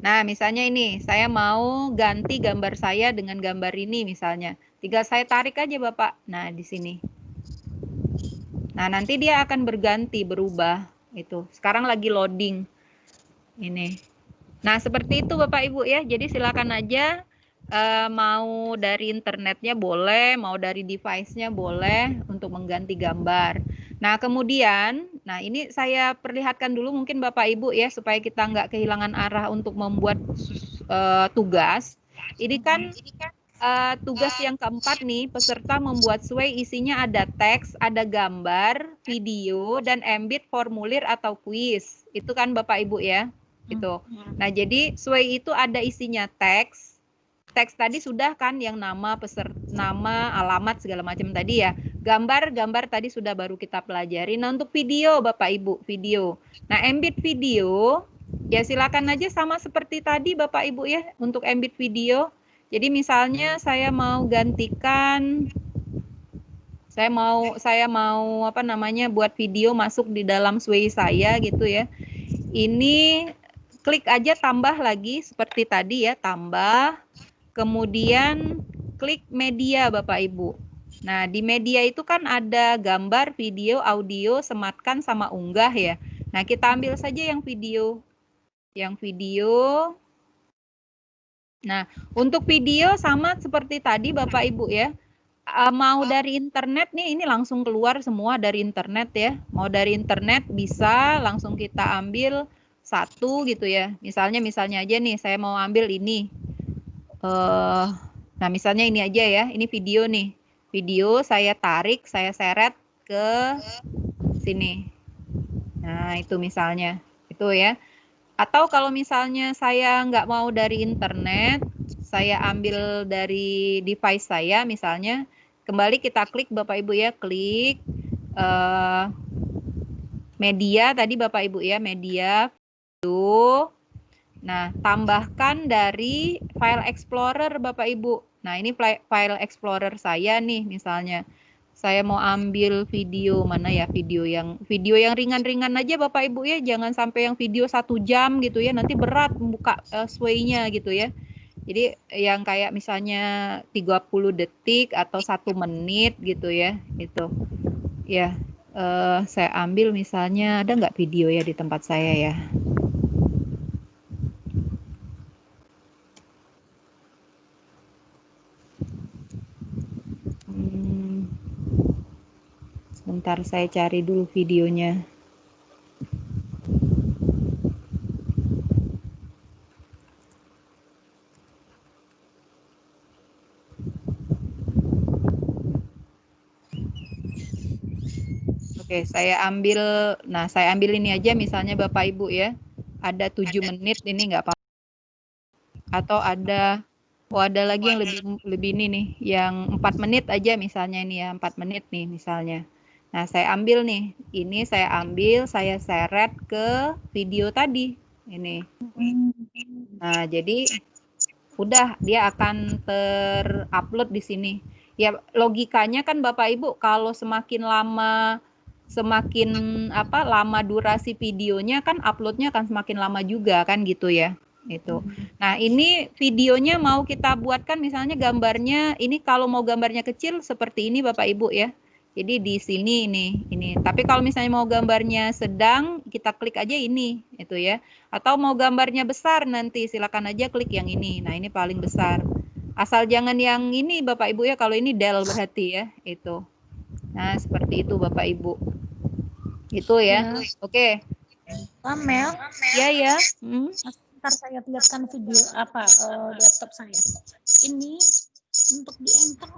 Nah, misalnya ini, saya mau ganti gambar saya dengan gambar ini misalnya. Tinggal saya tarik aja Bapak. Nah, di sini. Nah, nanti dia akan berganti, berubah. Itu. Sekarang lagi loading. Ini. Nah, seperti itu Bapak Ibu ya. Jadi silakan aja mau dari internetnya boleh, mau dari device-nya boleh untuk mengganti gambar. Nah, kemudian, nah ini saya perlihatkan dulu mungkin Bapak Ibu ya, supaya kita nggak kehilangan arah untuk membuat tugas. Ini kan tugas yang keempat nih, peserta membuat sway isinya ada teks, ada gambar, video, dan embed formulir atau kuis. Itu kan Bapak Ibu ya, itu. Nah, jadi sway itu ada isinya teks. Teks tadi sudah kan yang nama peserta, nama, alamat segala macam tadi ya. Gambar tadi sudah baru kita pelajari. Nah, untuk video Bapak Ibu, video. Nah, embed video ya silakan aja sama seperti tadi Bapak Ibu ya untuk embed video. Jadi misalnya saya mau gantikan saya mau apa namanya buat video masuk di dalam Sway saya gitu ya. Ini klik aja tambah lagi seperti tadi ya, tambah. Kemudian klik media Bapak Ibu. Nah, di media itu kan ada gambar, video, audio, sematkan sama unggah ya. Nah, kita ambil saja yang video. Yang video. Nah, untuk video sama seperti tadi Bapak Ibu ya. Mau dari internet nih, ini langsung keluar semua dari internet ya. Mau dari internet bisa langsung kita ambil satu gitu ya. Misalnya aja nih, saya mau ambil ini. Nah, misalnya ini aja ya. Ini video nih. Video saya tarik, saya seret ke sini. Nah, itu misalnya. Itu ya. Atau kalau misalnya saya nggak mau dari internet, saya ambil dari device saya misalnya, kembali kita klik Bapak Ibu ya, klik media tadi Bapak Ibu ya, media itu. Nah, tambahkan dari file explorer Bapak Ibu. Nah, ini file explorer saya nih misalnya. Saya mau ambil video mana ya, video yang ringan-ringan aja Bapak Ibu ya, jangan sampai yang video 1 jam gitu ya, nanti berat membuka sway-nya gitu ya. Jadi yang kayak misalnya 30 detik atau 1 menit gitu ya, itu. Ya, saya ambil misalnya ada nggak video ya di tempat saya ya. Bentar saya cari dulu videonya. Oke, saya ambil ini aja misalnya Bapak Ibu ya. Ada 7 menit ini nggak apa-apa. Atau ada lagi yang lebih ini nih, yang 4 menit aja misalnya ini ya, 4 menit nih misalnya. Nah, saya ambil nih. Ini saya ambil, saya seret ke video tadi. Ini. Nah, jadi udah dia akan terupload di sini. Ya, logikanya kan Bapak Ibu kalau semakin lama lama durasi videonya kan uploadnya akan semakin lama juga kan gitu ya. Itu. Nah, ini videonya mau kita buatkan misalnya gambarnya ini kalau mau gambarnya kecil seperti ini Bapak Ibu ya. Jadi di sini ini. Tapi kalau misalnya mau gambarnya sedang, kita klik aja ini itu ya. Atau mau gambarnya besar nanti silakan aja klik yang ini. Nah, ini paling besar. Asal jangan yang ini Bapak Ibu ya, kalau ini del berarti ya, itu. Nah, seperti itu Bapak Ibu. Itu ya. Oke. Amel. Iya ya. Ntar saya lihatkan video laptop saya. Ini untuk di enter.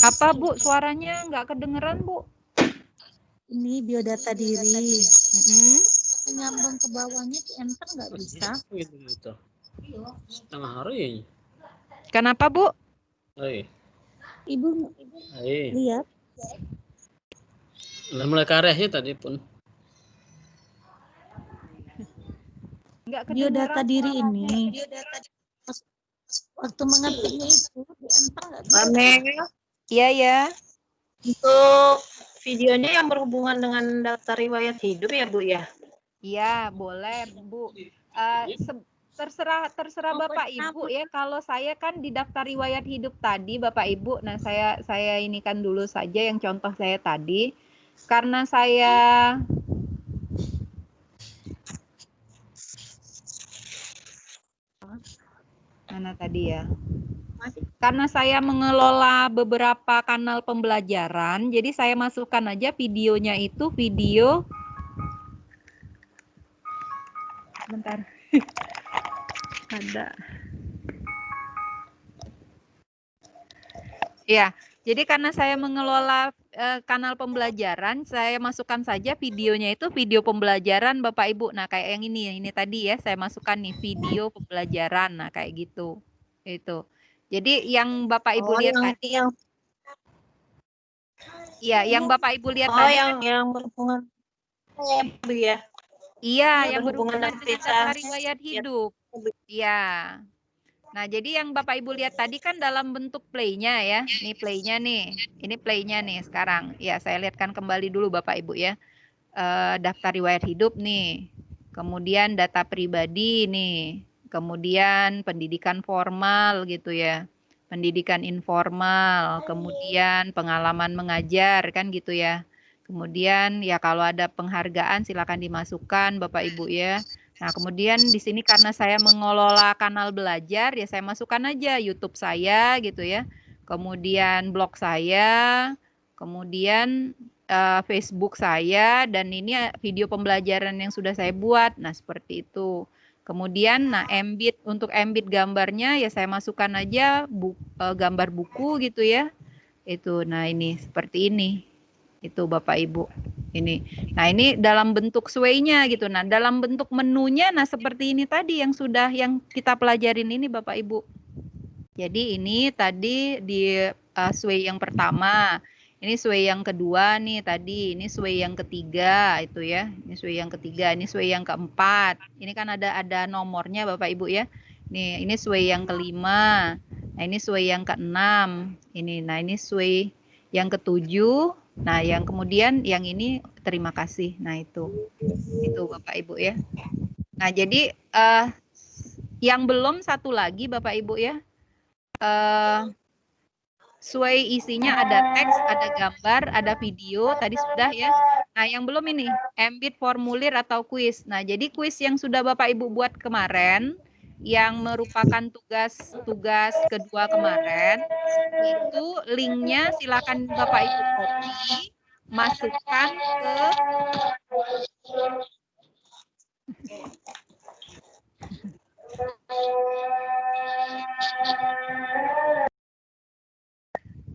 Apa Bu? Suaranya nggak kedengeran Bu. Ini biodata diri. Nyambung ke bawahnya di enter nggak bisa. Gitu. Setengah hari. Kenapa Bu? Ibu lihat. Udah mulai karehnya tadi pun. Biodata diri ini. Waktu mengetiknya itu di enter nggak bisa. Amel, Iya ya. untuk videonya yang berhubungan dengan daftar riwayat hidup ya Bu ya? Iya, boleh Bu. Terserah Bapak Ibu ya. Kalau saya kan di daftar riwayat hidup tadi Bapak Ibu. Nah, saya ini kan dulu saja yang contoh saya tadi. Karena saya mana tadi ya? Karena saya mengelola beberapa kanal pembelajaran, jadi saya masukkan aja videonya itu video. Bentar. Ada. Ya, jadi karena saya mengelola kanal pembelajaran, saya masukkan saja videonya itu video pembelajaran Bapak Ibu. Nah, kayak yang ini tadi ya, saya masukkan nih video pembelajaran. Nah, kayak gitu. Itu. Jadi yang Bapak Ibu lihat tadi yang Bapak Ibu lihat tadi yang berhubungan Bu ya. Iya, yang berhubungan dengan daftar riwayat hidup. Iya. Nah, jadi yang Bapak Ibu lihat tadi kan dalam bentuk play-nya ya. Ini play-nya nih. Ini play-nya nih sekarang. Ya, saya lihatkan kembali dulu Bapak Ibu ya. Daftar riwayat hidup nih. Kemudian data pribadi nih. Kemudian pendidikan formal gitu ya. Pendidikan informal, kemudian pengalaman mengajar kan gitu ya. Kemudian ya kalau ada penghargaan silakan dimasukkan Bapak Ibu ya. Nah, kemudian di sini karena saya mengelola kanal belajar, ya saya masukkan aja YouTube saya gitu ya. Kemudian blog saya, kemudian Facebook saya, dan ini video pembelajaran yang sudah saya buat. Nah, seperti itu. Kemudian, untuk embed gambarnya ya saya masukkan aja gambar buku gitu ya. Itu, nah ini seperti ini. Itu Bapak Ibu. Ini. Nah, ini dalam bentuk sway-nya gitu. Nah, dalam bentuk menunya nah seperti ini tadi yang kita pelajarin ini Bapak Ibu. Jadi ini tadi di sway yang pertama. Ini sway yang kedua nih tadi. Ini sway yang ketiga itu ya. Ini sway yang ketiga, ini sway yang keempat. Ini kan ada nomornya Bapak Ibu ya. Nih, ini sway yang kelima. Nah, ini sway yang keenam. Nah, ini sway yang ketujuh. Nah, yang kemudian yang ini terima kasih. Nah, itu Bapak Ibu ya. Nah, jadi yang belum satu lagi Bapak Ibu ya. Sway isinya ada teks, ada gambar, ada video, tadi sudah ya. Nah, yang belum ini, embed formulir atau kuis. Nah, jadi kuis yang sudah Bapak Ibu buat kemarin, yang merupakan tugas kedua kemarin, itu linknya silakan Bapak Ibu copy, masukkan ke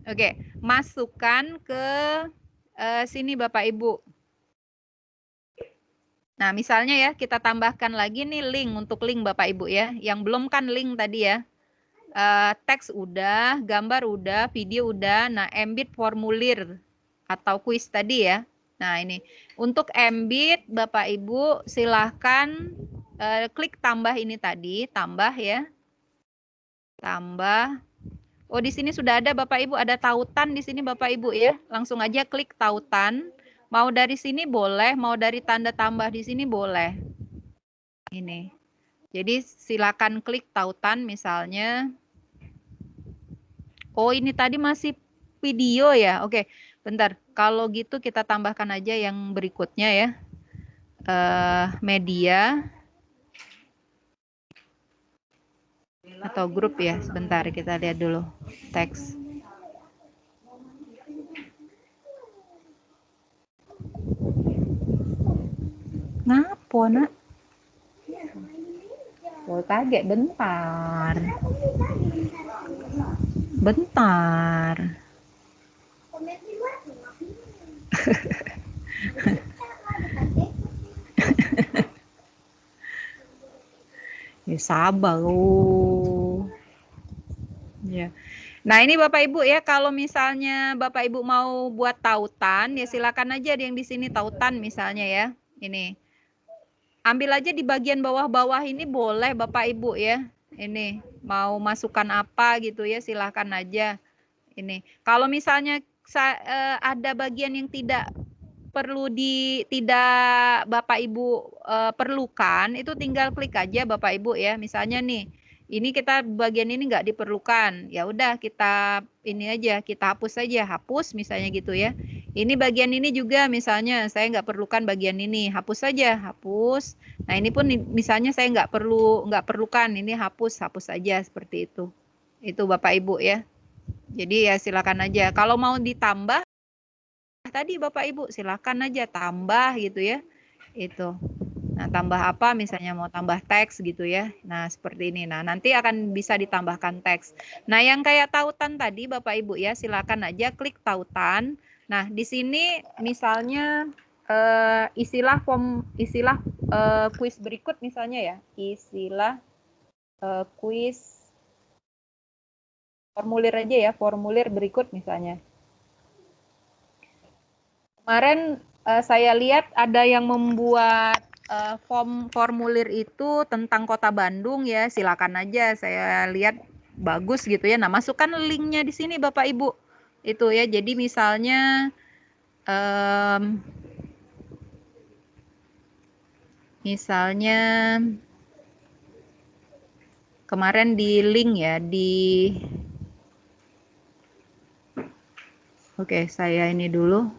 Oke, masukkan ke sini Bapak Ibu. Nah, misalnya ya, kita tambahkan lagi nih link untuk link Bapak Ibu ya. Yang belum kan link tadi ya. Teks udah, gambar udah, video udah. Nah, embed formulir atau kuis tadi ya. Nah, ini. Untuk embed Bapak Ibu silahkan klik tambah ini tadi, tambah ya. Tambah. Oh, di sini sudah ada Bapak Ibu, ada tautan di sini Bapak Ibu ya. Langsung aja klik tautan. Mau dari sini boleh, mau dari tanda tambah di sini boleh. Ini. Jadi silakan klik tautan misalnya. Oh, ini tadi masih video ya. Oke, bentar. Kalau gitu kita tambahkan aja yang berikutnya ya. Media atau grup ya. Sebentar kita lihat dulu. Teks. Ngapo nak? Oh, kaget bentar. Bentar. Ya sabar. Ya. Nah, ini Bapak Ibu ya, kalau misalnya Bapak Ibu mau buat tautan, ya silakan aja yang di sini tautan misalnya ya. Ini. Ambil aja di bagian bawah-bawah ini boleh Bapak Ibu ya. Ini mau masukkan apa gitu ya, silakan aja. Ini. Kalau misalnya ada bagian yang tidak Bapak Ibu perlukan, itu tinggal klik aja Bapak Ibu ya. Misalnya nih, ini kita bagian ini nggak diperlukan, ya udah kita ini aja, kita hapus saja, hapus misalnya gitu ya. Ini bagian ini juga misalnya saya nggak perlukan bagian ini, hapus saja, hapus. Nah, ini pun misalnya saya nggak perlukan, ini hapus saja seperti itu. Itu Bapak Ibu ya. Jadi ya silakan aja. Kalau mau ditambah tadi Bapak Ibu silakan aja tambah gitu ya. Itu. Nah, tambah apa misalnya mau tambah teks gitu ya. Nah, seperti ini. Nah, nanti akan bisa ditambahkan teks. Nah, yang kayak tautan tadi Bapak Ibu ya, silakan aja klik tautan. Nah, di sini misalnya istilah kuis berikut misalnya ya. Istilah kuis formulir aja ya, formulir berikut misalnya. Kemarin saya lihat ada yang membuat formulir itu tentang Kota Bandung ya, silakan aja. Saya lihat bagus gitu ya. Nah, masukkan linknya di sini Bapak Ibu. Itu ya. Jadi misalnya kemarin di link ya Oke, saya ini dulu.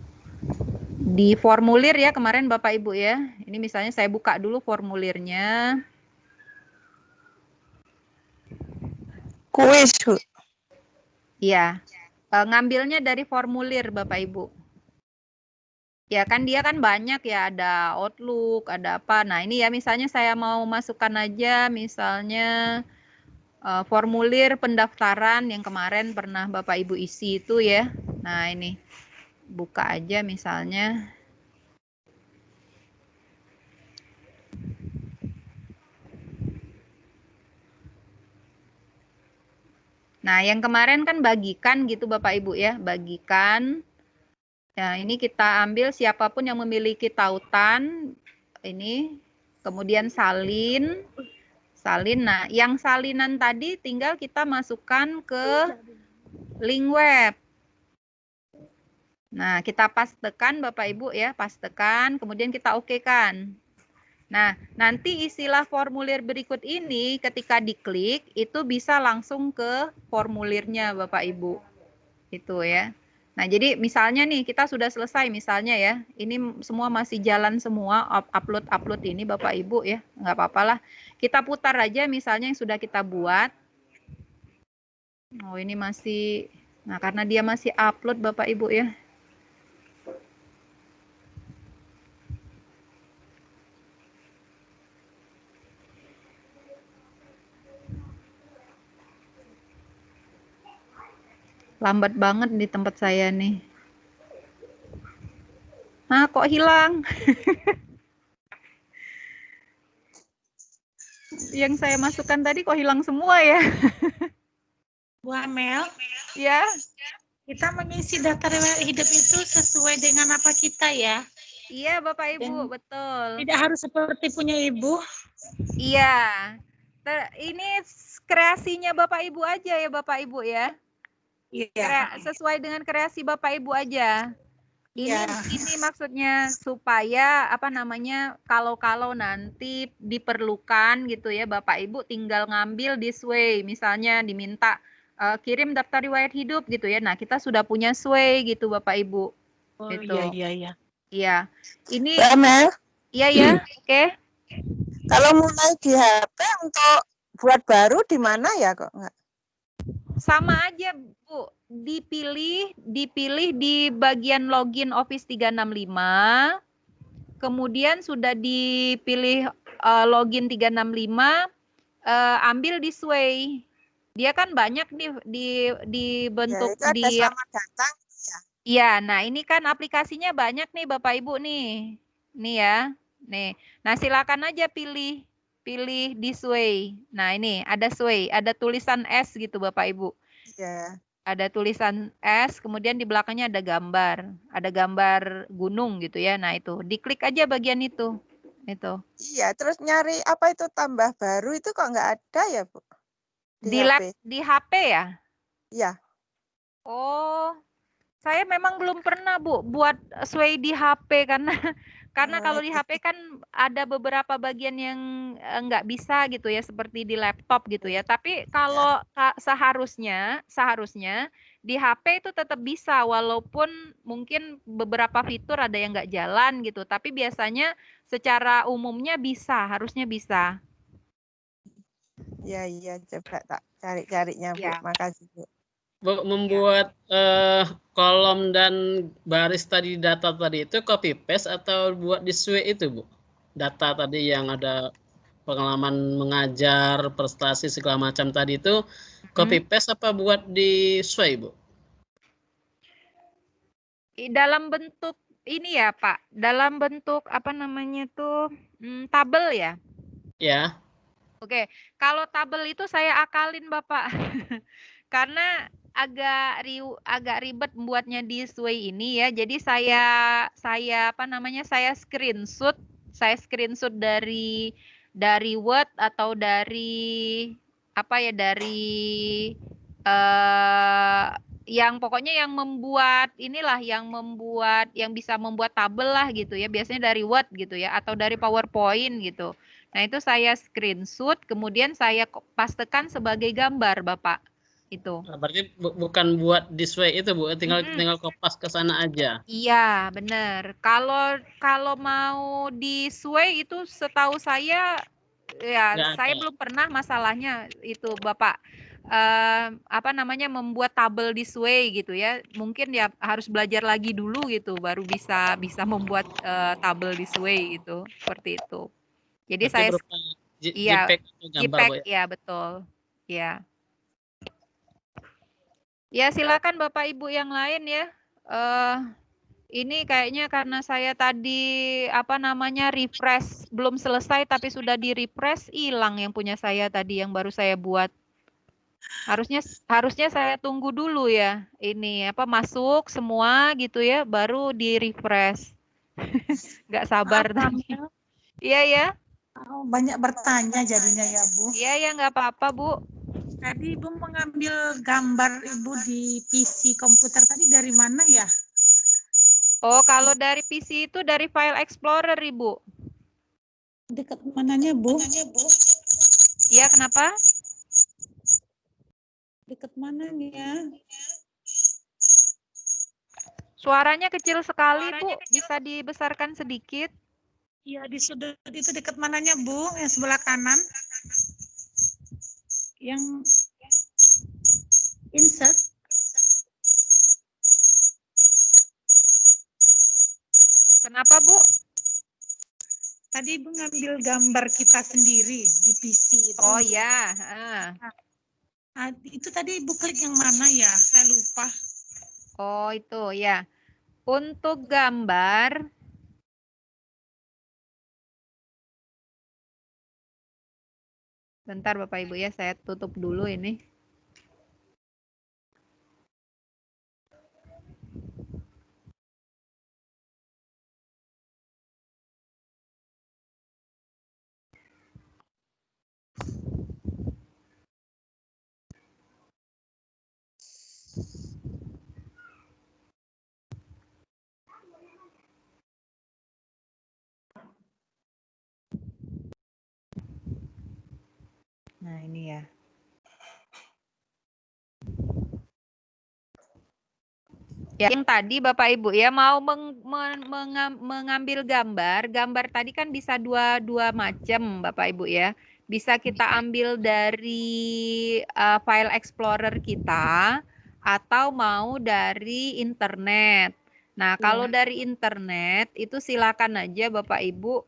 Di formulir ya kemarin Bapak Ibu ya. Ini misalnya saya buka dulu formulirnya. Kuis. Iya. Ngambilnya dari formulir Bapak Ibu. Ya kan dia kan banyak ya, ada Outlook, ada apa. Nah, ini ya misalnya saya mau masukkan aja misalnya formulir pendaftaran yang kemarin pernah Bapak Ibu isi itu ya. Nah, ini buka aja misalnya. Nah, yang kemarin kan bagikan gitu Bapak Ibu ya, bagikan. Nah, ini kita ambil siapapun yang memiliki tautan ini, kemudian salin. Nah, yang salinan tadi tinggal kita masukkan ke link web. Nah, kita pastekan Bapak Ibu ya, pastekan, kemudian kita okekan. Nah, nanti istilah formulir berikut ini ketika diklik itu bisa langsung ke formulirnya Bapak Ibu. Itu ya. Nah, jadi misalnya nih kita sudah selesai misalnya ya. Ini semua masih jalan semua upload ini Bapak Ibu ya. Nggak apa-apalah. Kita putar aja misalnya yang sudah kita buat. Oh, ini masih. Nah, karena dia masih upload Bapak Ibu ya. Lambat banget di tempat saya nih. Nah, kok hilang? Yang saya masukkan tadi kok hilang semua ya? Bu Amel, Ya, kita mengisi daftar riwayat hidup itu sesuai dengan apa kita ya. iya Bapak Ibu, Dan betul. tidak harus seperti punya Ibu. Iya. Ini kreasinya Bapak Ibu aja ya Bapak Ibu ya. Iya. Sesuai dengan kreasi Bapak Ibu aja. Iya. Ini maksudnya supaya apa namanya kalau nanti diperlukan gitu ya Bapak Ibu tinggal ngambil this way, misalnya diminta kirim daftar riwayat hidup gitu ya. Nah, kita sudah punya sway gitu Bapak Ibu. Oh Gitu. iya. Iya. Ini Mbak Mel, iya ya, oke. kalau mulai di HP untuk buat baru di mana ya kok enggak? Sama aja Bu, dipilih di bagian login Office 365. Kemudian sudah dipilih login 365, ambil this way. Dia kan banyak nih di bentuk Ya, itu ada di selamat datang ya. Iya, nah ini kan aplikasinya banyak nih Bapak Ibu nih. Nih ya. Nih. Nah, silakan aja pilih this way. Nah, ini ada sway, ada tulisan S gitu Bapak Ibu. Iya. Ada tulisan S, kemudian di belakangnya ada gambar. Ada gambar gunung gitu ya. Nah, itu. Diklik aja bagian itu. Itu. Iya, terus nyari apa itu tambah baru itu kok nggak ada ya, Bu? Di HP ya? Iya. Oh, saya memang belum pernah Bu buat sway di HP karena kalau di HP kan ada beberapa bagian yang nggak bisa gitu ya seperti di laptop gitu ya. Tapi kalau seharusnya di HP itu tetap bisa walaupun mungkin beberapa fitur ada yang nggak jalan gitu. Tapi biasanya secara umumnya bisa, harusnya bisa. Iya, coba tak cari-carinya Bu. Ya. Makasih Bu. Bu, membuat kolom dan baris tadi data tadi itu copy paste atau buat di sway itu Bu? Data tadi yang ada pengalaman mengajar, prestasi segala macam tadi itu copy paste apa buat di sway Bu? Dalam bentuk ini ya Pak, dalam bentuk apa namanya tuh tabel ya? Ya. Oke, kalau tabel itu saya akalin Bapak. Karena agak ribet membuatnya di sway ini ya. Jadi saya apa namanya? Saya screenshot dari Word atau dari apa ya dari yang pokoknya yang membuat inilah yang bisa membuat tabel lah gitu ya. Biasanya dari Word gitu ya atau dari PowerPoint gitu. Nah, itu saya screenshot kemudian saya pastekan sebagai gambar, Bapak. Itu. Berarti bukan buat this way itu Bu, tinggal kopas ke sana aja. Iya, benar. Kalau mau di sway itu setahu saya ya saya belum pernah masalahnya itu Bapak. Apa namanya membuat tabel di sway gitu ya. Mungkin ya harus belajar lagi dulu gitu baru bisa membuat tabel di sway gitu. Seperti itu. Jadi saya JPEG atau gambar Bu, ya betul. Ya. Ya, silakan Bapak Ibu yang lain ya. Ini kayaknya karena saya tadi apa namanya refresh belum selesai tapi sudah di refresh hilang yang punya saya tadi yang baru saya buat. Harusnya saya tunggu dulu ya. Ini apa masuk semua gitu ya baru di refresh. Nggak sabar tadi. Iya ya. Banyak bertanya jadinya ya Bu. Iya ya nggak apa-apa Bu. Tadi Ibu mengambil gambar Ibu di PC komputer tadi dari mana ya? Oh, kalau dari PC itu dari File Explorer, Ibu. Dekat mananya, Bu? Iya, kenapa? Dekat mananya? Suaranya kecil sekali, Bu. Bisa dibesarkan sedikit? Iya, di sudut itu dekat mananya, Bu? Yang sebelah kanan. Yang insert. Kenapa, Bu? Tadi Ibu ngambil gambar kita sendiri di PC itu. Oh ya. Itu tadi Ibu klik yang mana ya? Saya lupa. Oh, itu ya. Untuk gambar, bentar Bapak Ibu ya, saya tutup dulu ini. Nah, ini ya. Ya, yang tadi Bapak Ibu ya mau mengambil gambar, gambar tadi kan bisa dua macam Bapak Ibu ya. Bisa kita ambil dari file explorer kita atau mau dari internet. Nah, kalau dari internet itu silakan aja Bapak Ibu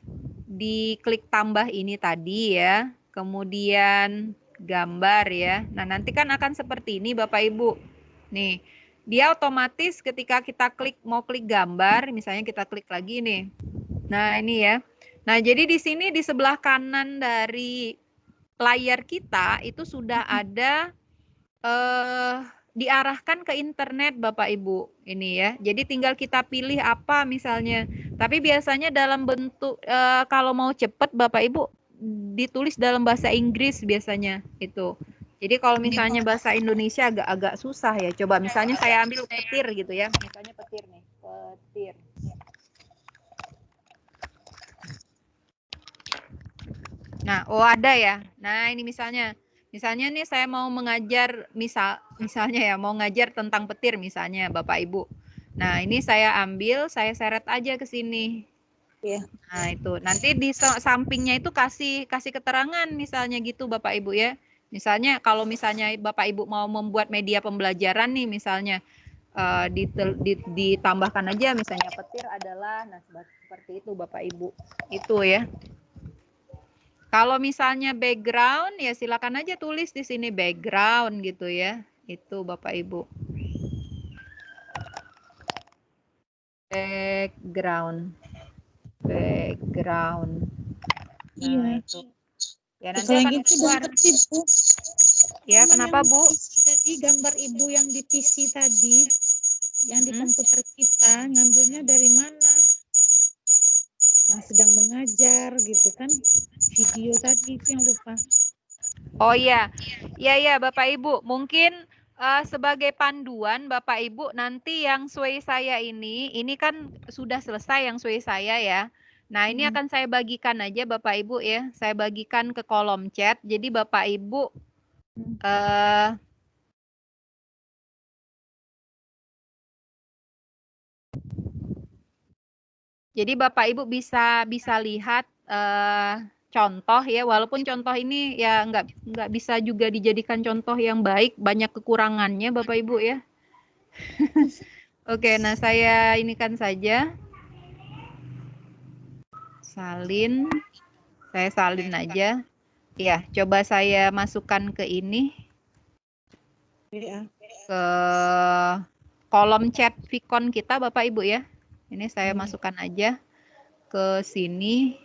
diklik tambah ini tadi ya. Kemudian gambar ya. Nah, nanti kan akan seperti ini Bapak Ibu. Nih. Dia otomatis ketika kita mau klik gambar, misalnya kita klik lagi nih. Nah, ini ya. Nah, jadi di sini di sebelah kanan dari layar kita itu sudah ada diarahkan ke internet Bapak Ibu. Ini ya. Jadi tinggal kita pilih apa misalnya. Tapi biasanya dalam bentuk kalau mau cepat Bapak Ibu ditulis dalam bahasa Inggris biasanya itu. Jadi kalau misalnya bahasa Indonesia agak susah ya. Coba misalnya saya ambil petir gitu ya. Misalnya petir nih. Petir. Nah, oh ada ya. Nah, ini misalnya nih saya mau mengajar misalnya ya, mau ngajar tentang petir misalnya Bapak Ibu. Nah, ini saya ambil, saya seret aja ke sini. Iya. Nah, itu. Nanti di sampingnya itu kasih keterangan misalnya gitu Bapak Ibu ya. Misalnya kalau misalnya Bapak Ibu mau membuat media pembelajaran nih misalnya ditambahkan aja misalnya petir adalah, nah seperti itu Bapak Ibu. Itu ya. Kalau misalnya background ya silakan aja tulis di sini background gitu ya. Itu Bapak Ibu. Background. Nah, Iya. itu. Ya nanti Kalau akan gitu keluar. sih Bu. Ya, kenapa Bu? Tadi gambar Ibu yang di PC tadi, yang di komputer kita, ngambilnya dari mana? Yang sedang mengajar gitu kan? Video tadi itu yang lupa. Oh iya, iya Bapak Ibu. Mungkin sebagai panduan Bapak Ibu nanti yang sway saya ini kan sudah selesai yang sway saya ya. Nah ini akan saya bagikan aja Bapak Ibu ya. Saya bagikan ke kolom chat. Jadi Bapak Ibu jadi Bapak Ibu bisa lihat contoh ya, walaupun contoh ini ya nggak bisa juga dijadikan contoh yang baik, banyak kekurangannya Bapak Ibu ya. Oke, nah saya inikan saja. Saya salin aja. Ya, coba saya masukkan ke ini. Ke kolom chat Vicon kita Bapak Ibu ya. Ini saya masukkan aja ke sini.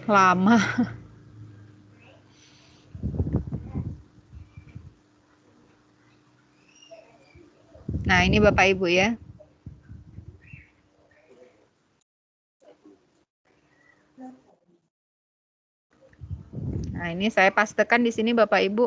Lama. Nah, ini Bapak Ibu ya. Nah, ini saya pastekan di sini Bapak Ibu.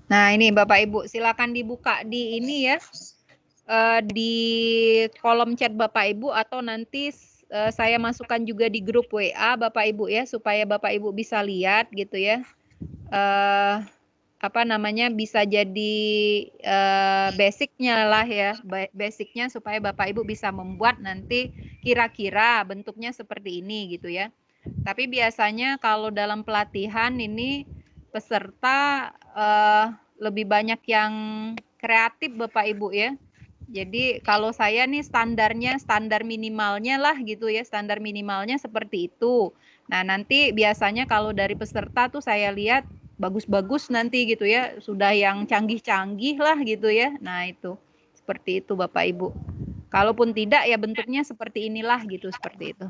Nah, ini Bapak Ibu, silakan dibuka di ini ya. Di kolom chat Bapak Ibu atau nanti saya masukkan juga di grup WA Bapak Ibu ya, supaya Bapak Ibu bisa lihat gitu ya. apa namanya bisa jadi basicnya lah ya, basicnya supaya Bapak Ibu bisa membuat nanti kira-kira bentuknya seperti ini gitu ya. Tapi biasanya kalau dalam pelatihan ini peserta lebih banyak yang kreatif Bapak Ibu ya. Jadi kalau saya nih standar minimalnya lah gitu ya, standar minimalnya seperti itu. Nah nanti biasanya kalau dari peserta tuh saya lihat bagus-bagus nanti gitu ya, sudah yang canggih-canggih lah gitu ya. Nah itu seperti itu Bapak Ibu. Kalaupun tidak ya bentuknya seperti inilah gitu, seperti itu.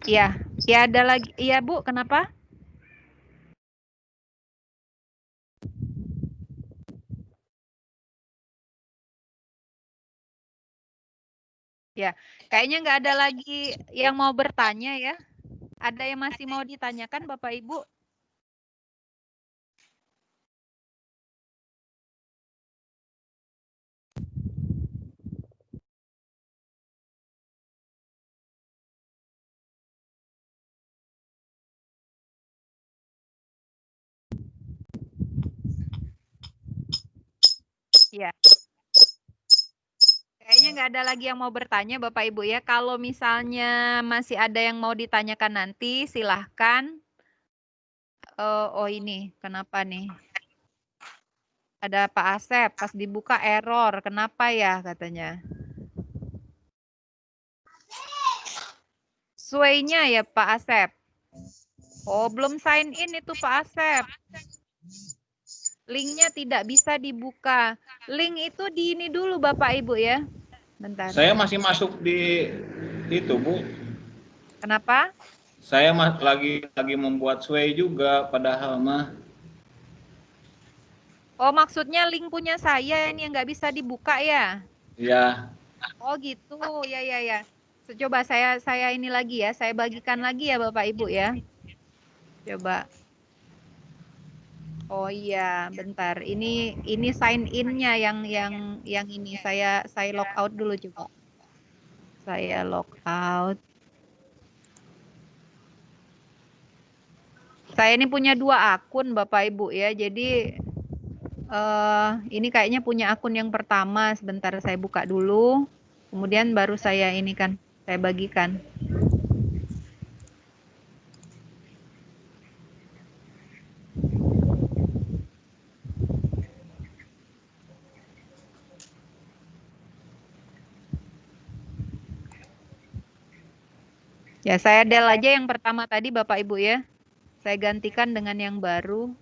Iya, ya ada lagi. Iya Bu, kenapa? Ya, kayaknya nggak ada lagi yang mau bertanya ya. Ada yang masih mau ditanyakan Bapak Ibu? Ya. Kayaknya nggak ada lagi yang mau bertanya Bapak Ibu ya. Kalau misalnya masih ada yang mau ditanyakan nanti, silahkan. Oh ini, kenapa nih? Ada Pak Asep, pas dibuka error. Kenapa ya katanya? Sway-nya ya Pak Asep. Oh, belum sign in itu Pak Asep. Linknya tidak bisa dibuka. Link itu di ini dulu Bapak Ibu ya. Bentar. Saya masih masuk di itu, Bu. Kenapa? Saya lagi membuat sway juga padahal mah. Oh, maksudnya link punya saya ini yang nggak bisa dibuka ya? Ya. Oh gitu, ya. Coba saya ini lagi ya, saya bagikan lagi ya Bapak Ibu ya. Coba. Oh iya, bentar. Ini sign in-nya yang ini saya log out dulu coba. Saya log out. Saya ini punya 2 akun Bapak Ibu ya. Jadi ini kayaknya punya akun yang pertama. Sebentar saya buka dulu. Kemudian baru saya ini kan saya bagikan. Ya, saya del aja yang pertama tadi Bapak Ibu ya. Saya gantikan dengan yang baru.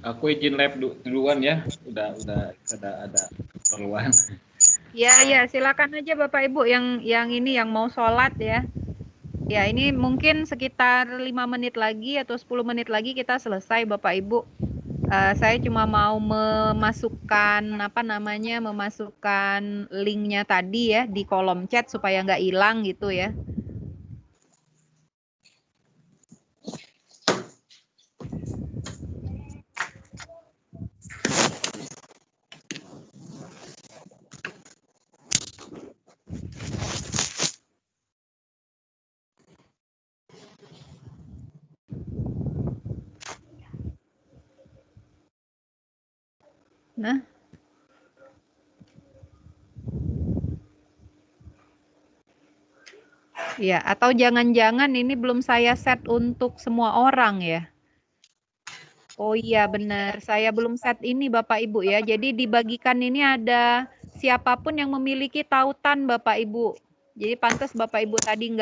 Aku izin live duluan ya. Udah ada keperluan. Ya, silakan aja Bapak Ibu yang ini yang mau sholat ya. Ya, ini mungkin sekitar 5 menit lagi atau 10 menit lagi kita selesai Bapak Ibu. Saya cuma mau memasukkan memasukkan linknya tadi ya di kolom chat supaya nggak hilang gitu ya. Nah, ya, atau jangan-jangan ini belum saya set untuk semua orang ya. Oh iya benar, saya belum set ini Bapak Ibu ya. Jadi dibagikan ini ada siapapun yang memiliki tautan Bapak Ibu. Jadi pantas Bapak Ibu tadi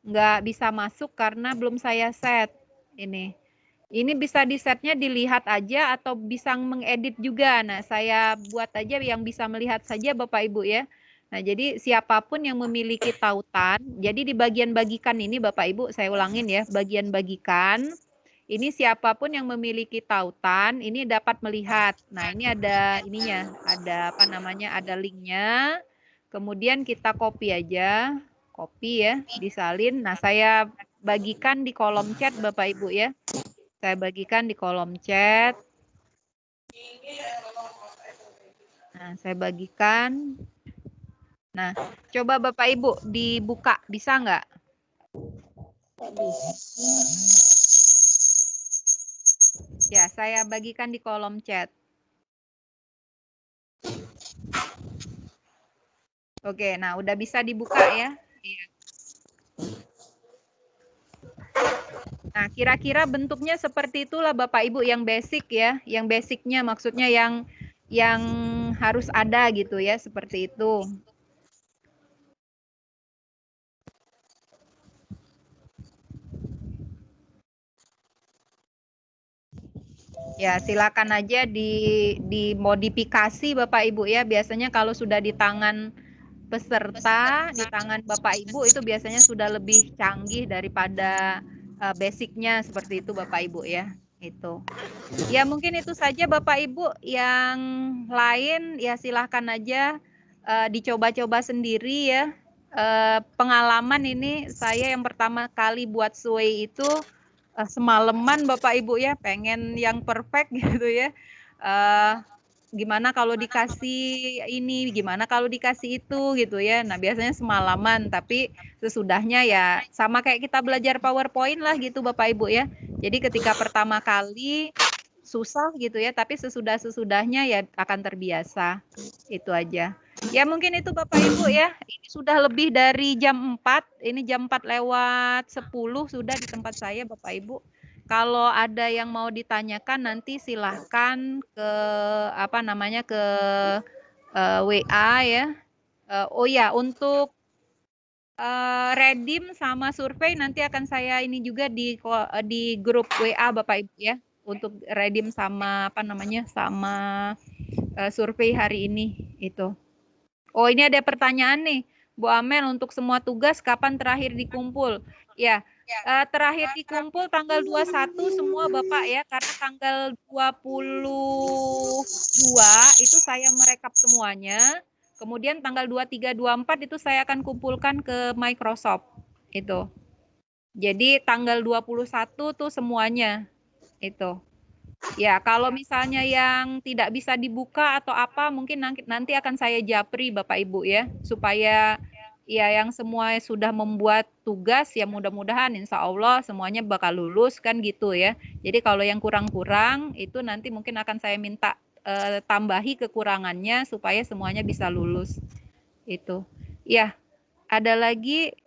nggak bisa masuk karena belum saya set ini. Ini bisa di-setnya dilihat aja atau bisa mengedit juga. Nah, saya buat aja yang bisa melihat saja Bapak Ibu ya. Nah, jadi siapapun yang memiliki tautan, jadi di bagian bagikan ini Bapak Ibu, saya ulangin ya, bagian bagikan, ini siapapun yang memiliki tautan, ini dapat melihat. Nah, ini ada ininya, ada apa namanya, ada linknya. Kemudian kita copy aja, copy ya, disalin. Nah, saya bagikan di kolom chat Bapak Ibu ya. Saya bagikan di kolom chat. Nah, saya bagikan. Nah, coba Bapak Ibu dibuka, bisa nggak? Ya, saya bagikan di kolom chat. Oke, nah udah bisa dibuka ya. Nah, kira-kira bentuknya seperti itulah Bapak Ibu yang basic ya, yang basicnya maksudnya yang harus ada gitu ya, seperti itu. Ya, silakan aja dimodifikasi Bapak Ibu ya. Biasanya kalau sudah di tangan peserta, di tangan Bapak Ibu itu biasanya sudah lebih canggih daripada basicnya seperti itu Bapak Ibu ya. Itu. Ya, mungkin itu saja Bapak Ibu. Yang lain ya silahkan aja dicoba-coba sendiri ya. Pengalaman ini saya yang pertama kali buat Sway itu semalaman Bapak Ibu ya, pengen yang perfect gitu ya. Gimana kalau dikasih ini, gimana kalau dikasih itu gitu ya. Nah, biasanya semalaman, tapi sesudahnya ya sama kayak kita belajar PowerPoint lah gitu Bapak Ibu ya. Jadi ketika pertama kali susah gitu ya, tapi sesudahnya ya akan terbiasa. Itu aja. Ya mungkin itu Bapak Ibu ya. Ini sudah lebih dari jam 4. Ini jam 4 lewat 10 sudah di tempat saya Bapak Ibu. Kalau ada yang mau ditanyakan nanti silahkan ke apa namanya ke WA ya. Oh ya, untuk redeem sama survei nanti akan saya ini juga di grup WA Bapak Ibu ya, untuk redeem sama apa namanya sama survei hari ini itu. Oh, ini ada pertanyaan nih, Bu Amel, untuk semua tugas kapan terakhir dikumpul? Ya, terakhir dikumpul tanggal 21 semua Bapak ya, karena tanggal 22 itu saya merekap semuanya. Kemudian tanggal 23, 24 itu saya akan kumpulkan ke Microsoft. Itu. Jadi tanggal 21 tuh semuanya. Itu. Ya, kalau misalnya yang tidak bisa dibuka atau apa, mungkin nanti akan saya japri Bapak Ibu ya, supaya ya yang semua sudah membuat tugas ya mudah-mudahan insya Allah semuanya bakal lulus kan gitu ya. Jadi kalau yang kurang-kurang itu nanti mungkin akan saya minta tambahi kekurangannya supaya semuanya bisa lulus. Itu. Ya, ada lagi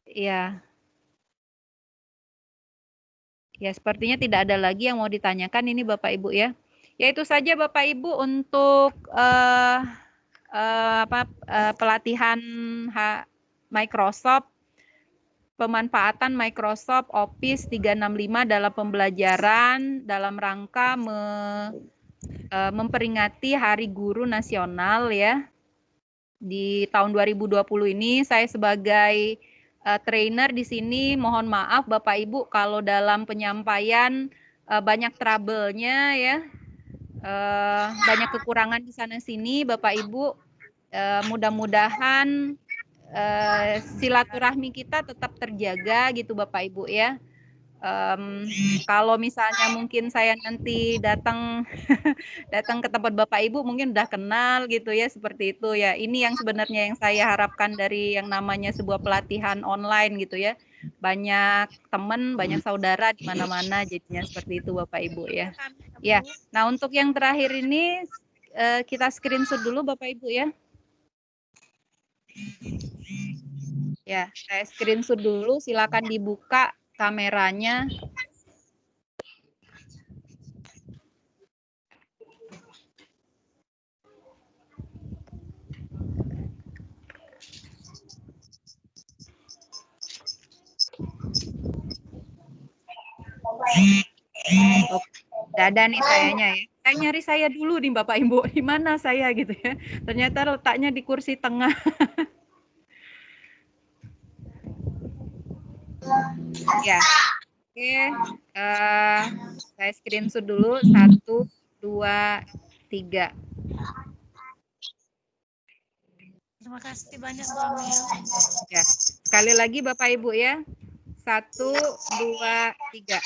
ya. Ya, sepertinya tidak ada lagi yang mau ditanyakan ini Bapak Ibu ya. Ya itu saja Bapak Ibu untuk pelatihan Microsoft, pemanfaatan Microsoft Office 365 dalam pembelajaran dalam rangka memperingati Hari Guru Nasional ya. Di tahun 2020 ini saya sebagai trainer di sini mohon maaf Bapak Ibu kalau dalam penyampaian banyak trouble-nya ya, banyak kekurangan di sana sini Bapak Ibu. Mudah-mudahan silaturahmi kita tetap terjaga gitu Bapak Ibu ya. Kalau misalnya mungkin saya nanti datang ke tempat Bapak Ibu mungkin udah kenal gitu ya, seperti itu ya. Ini yang sebenarnya yang saya harapkan dari yang namanya sebuah pelatihan online gitu ya. Banyak teman, banyak saudara di mana-mana jadinya seperti itu Bapak Ibu ya. Ya, nah untuk yang terakhir ini kita screenshot dulu Bapak Ibu ya. Ya, saya screenshot dulu, silakan dibuka kameranya. Udah ada nih sayanya ya. Kayak nyari saya dulu nih Bapak Ibu, di mana saya gitu ya. Ternyata letaknya di kursi tengah. Ya, oke. Saya screenshot dulu. 1, 2, 3. Terima kasih banyak Bu Amel. Ya, sekali lagi Bapak Ibu ya. 1, 2, 3.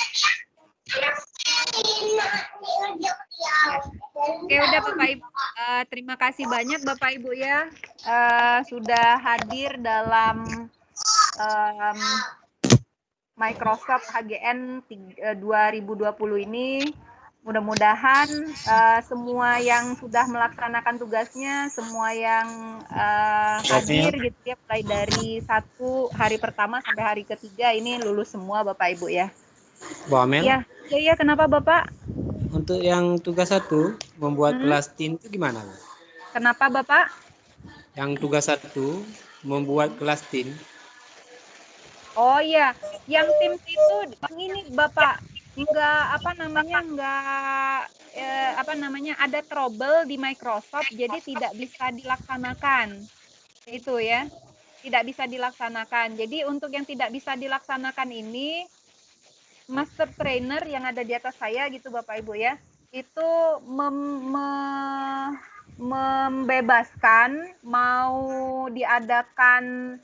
Oke, udah Bapak Ibu. Terima kasih banyak Bapak Ibu ya. Sudah hadir dalam Microsoft HGN 2020 ini. Mudah-mudahan semua yang sudah melaksanakan tugasnya, semua yang hadir gitu ya, mulai dari 1 hari pertama sampai hari ketiga ini lulus semua Bapak Ibu ya. Bu Amel, Iya, kenapa Bapak? untuk yang tugas 1 membuat kelas tim itu gimana, Bu? Kenapa Bapak? Yang tugas 1 membuat kelas tim. Oh iya, yang tim itu ini Bapak enggak ada trouble di Microsoft, jadi tidak bisa dilaksanakan. Itu ya. Tidak bisa dilaksanakan. Jadi untuk yang tidak bisa dilaksanakan ini master trainer yang ada di atas saya gitu Bapak Ibu ya, itu membebaskan mau diadakan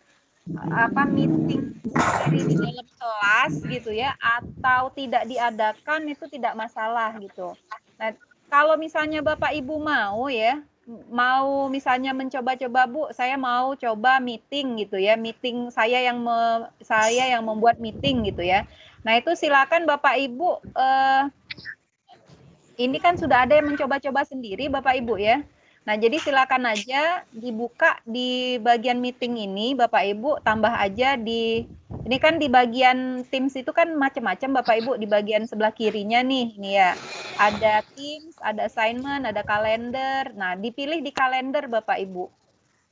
meeting sendiri di dalam kelas gitu ya, atau tidak diadakan itu tidak masalah gitu. Nah, kalau misalnya Bapak Ibu mau ya, mau misalnya mencoba-coba Bu, saya mau coba meeting gitu ya, meeting saya yang membuat meeting gitu ya. Nah, itu silakan Bapak Ibu, ini kan sudah ada yang mencoba-coba sendiri Bapak Ibu ya. Nah, jadi silakan aja dibuka di bagian meeting ini, Bapak Ibu tambah aja ini kan di bagian Teams itu kan macam-macam Bapak Ibu, di bagian sebelah kirinya nih, ini ya. Ada Teams, ada assignment, ada kalender. Nah, dipilih di kalender Bapak Ibu.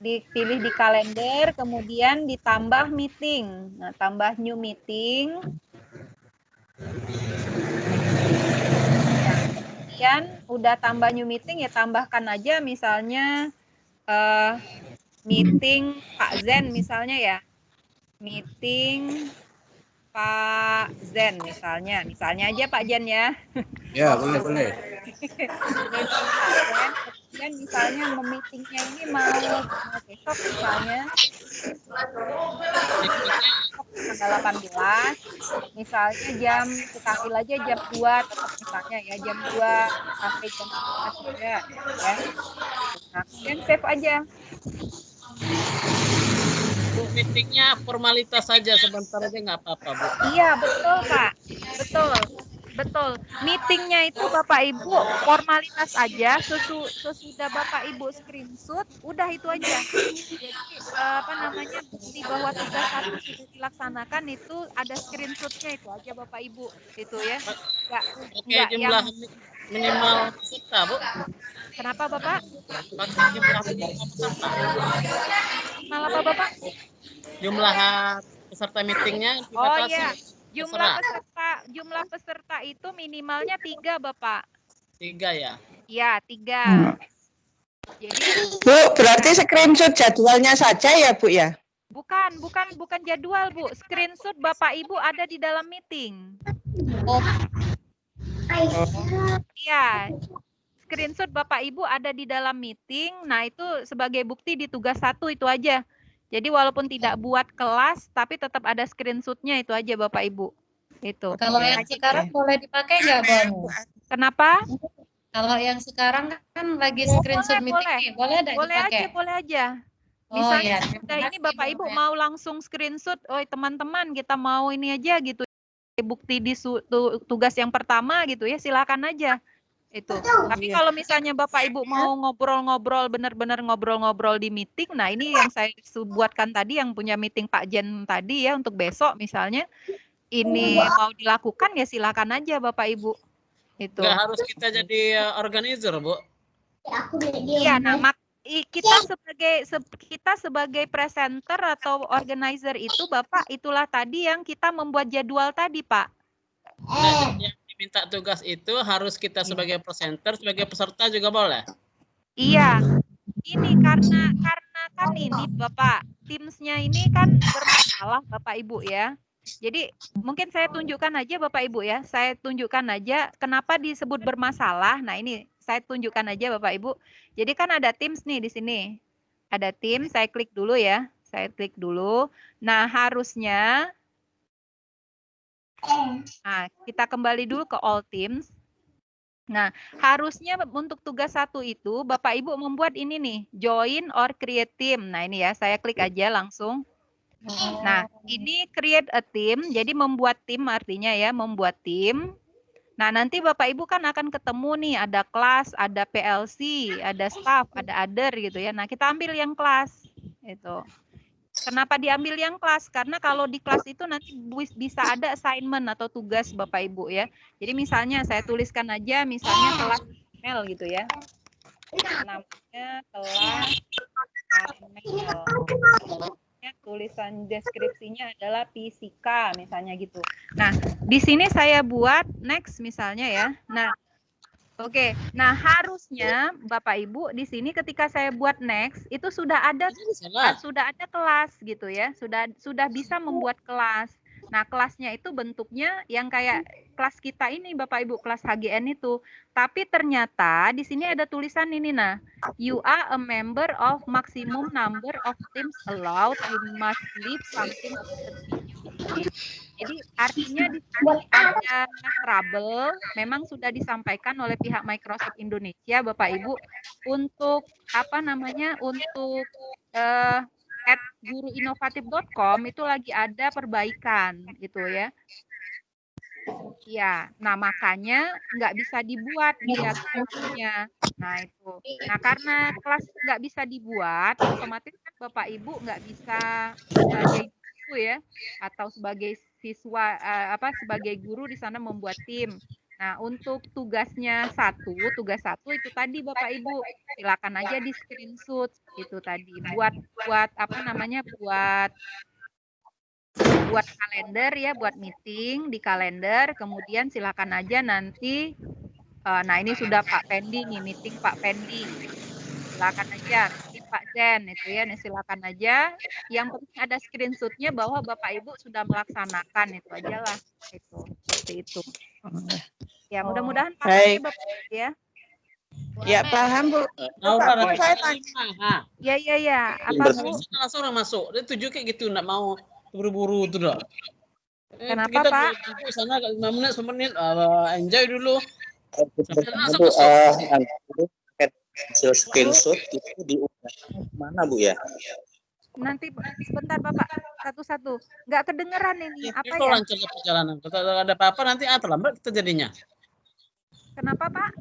Dipilih di kalender, kemudian ditambah meeting. Nah, tambah new meeting. Kemudian udah tambah new meeting ya, tambahkan aja misalnya meeting Pak Zen misalnya ya, meeting Pak Zen misalnya aja Pak Zen ya. Ya, boleh. Meeting Pak Zen, kemudian misalnya meetingnya ini mau besok misalnya tanggal 18, misalnya kita ambil aja jam 2 tetap misalnya ya, jam 2 sampai jam 4 juga ya. Nah, kemudian save aja. Bu, meetingnya formalitas saja sebentar aja nggak apa-apa, Bu. Iya, betul Pak. Betul. Meetingnya itu Bapak Ibu formalitas aja, sesudah Bapak Ibu screenshot, udah itu aja. Jadi bukti bahwa tugas 1 sudah dilaksanakan itu ada screenshotnya, itu aja Bapak Ibu, itu ya. Enggak jumlah minimal peserta, Bu. Kenapa Bapak? Pakai jumlah peserta. Minimal apa Bapak? Jumlah peserta meetingnya Oh iya. Jumlah peserta itu minimalnya 3 Bapak. 3 ya? Iya, 3. Jadi Bu, berarti screenshot jadwalnya saja ya Bu ya? Bukan jadwal Bu. Screenshot Bapak Ibu ada di dalam meeting. Iya. Screenshot Bapak Ibu ada di dalam meeting. Nah, itu sebagai bukti di tugas 1 itu aja. Jadi walaupun tidak buat kelas, tapi tetap ada screenshotnya, itu aja Bapak Ibu. Itu. Kalau yang sekarang boleh dipakai nggak, Bu? Kenapa? Kalau yang sekarang kan lagi screenshot meeting, boleh dipakai? Boleh aja. Misalnya ini Bapak Ibu mau langsung screenshot, teman-teman kita mau ini aja gitu, bukti di tugas yang pertama gitu ya, silakan aja. Itu. Tapi kalau misalnya Bapak Ibu mau ngobrol-ngobrol, benar-benar ngobrol-ngobrol di meeting, nah ini yang saya buatkan tadi, yang punya meeting Pak Jen tadi ya, untuk besok misalnya, ini mau dilakukan ya silakan aja Bapak Ibu. Itu. Nggak harus kita jadi organizer, Bu. Iya, nah kita sebagai presenter atau organizer itu Bapak, itulah tadi yang kita membuat jadwal tadi Pak. Yang di minta tugas itu harus kita sebagai presenter, sebagai peserta juga boleh? Iya, ini karena kan ini Bapak, Teams-nya ini kan bermasalah Bapak Ibu ya. Jadi mungkin saya tunjukkan aja Bapak Ibu ya. Saya tunjukkan aja kenapa disebut bermasalah. Nah, ini saya tunjukkan aja Bapak Ibu. Jadi kan ada Teams nih di sini. Ada Teams, saya klik dulu ya. Saya klik dulu. Nah, harusnya kita kembali dulu ke All Teams. Nah, harusnya untuk tugas 1 itu Bapak Ibu membuat ini nih, join or create team. Nah, ini ya, saya klik aja langsung. Nah, ini create a team, jadi membuat tim artinya ya, membuat tim. Nah, nanti Bapak Ibu kan akan ketemu nih, ada kelas, ada PLC, ada staff, ada other gitu ya. Nah, kita ambil yang kelas. Itu. Kenapa diambil yang kelas? Karena kalau di kelas itu nanti bisa ada assignment atau tugas Bapak Ibu ya. Jadi misalnya saya tuliskan aja misalnya kelas ML gitu ya. Namanya kelas ML. Tulisan deskripsinya adalah fisika misalnya gitu. Nah, di sini saya buat next misalnya ya. Nah, oke, nah harusnya Bapak Ibu di sini ketika saya buat next itu sudah ada kelas gitu ya, sudah bisa membuat kelas. Nah kelasnya itu bentuknya yang kayak kelas kita ini Bapak Ibu, kelas HGN itu. Tapi ternyata di sini ada tulisan ini nah, you are a member of maximum number of teams allowed, you must leave something to continue. Jadi artinya di sini ada trouble, memang sudah disampaikan oleh pihak Microsoft Indonesia, Bapak Ibu, untuk apa namanya, untuk @guruinovatif.com itu lagi ada perbaikan, gitu ya. Ya, nah makanya nggak bisa dibuat dia kelasnya. Nah itu. Nah karena kelas nggak bisa dibuat, otomatis kan Bapak Ibu nggak bisa sebagai guru ya, atau sebagai siswa sebagai guru di sana membuat tim. Nah untuk tugas 1 itu tadi Bapak Ibu silakan aja di screenshot itu tadi. Buat apa namanya buat kalender ya, buat meeting di kalender, kemudian silakan aja nanti, nah ini sudah Pak Pendi nih, meeting Pak Pendi, silakan aja, meeting Pak Zen itu ya, nih silakan aja, yang penting ada screenshotnya bahwa Bapak Ibu sudah melaksanakan, itu aja lah, itu, seperti itu. Ya mudah-mudahan paham ya Bapak ya. Ya paham Bu. Nah, saya tanya. Ya, apa Bu? Langsung orang masuk, dia tujuh kayak gitu, nggak mau buru-buru tuh dah. Kenapa kita Pak? Di sana 5 menit, 10 menit, enjoy dulu. Hasil screenshot itu diunggah mana Bu ya? Nanti sebentar Bapak, satu-satu. Nggak kedengeran ini, apa Kalau ya? lancar perjalanan, kalau ada apa-apa nanti terlambat kita jadinya. Kenapa Pak?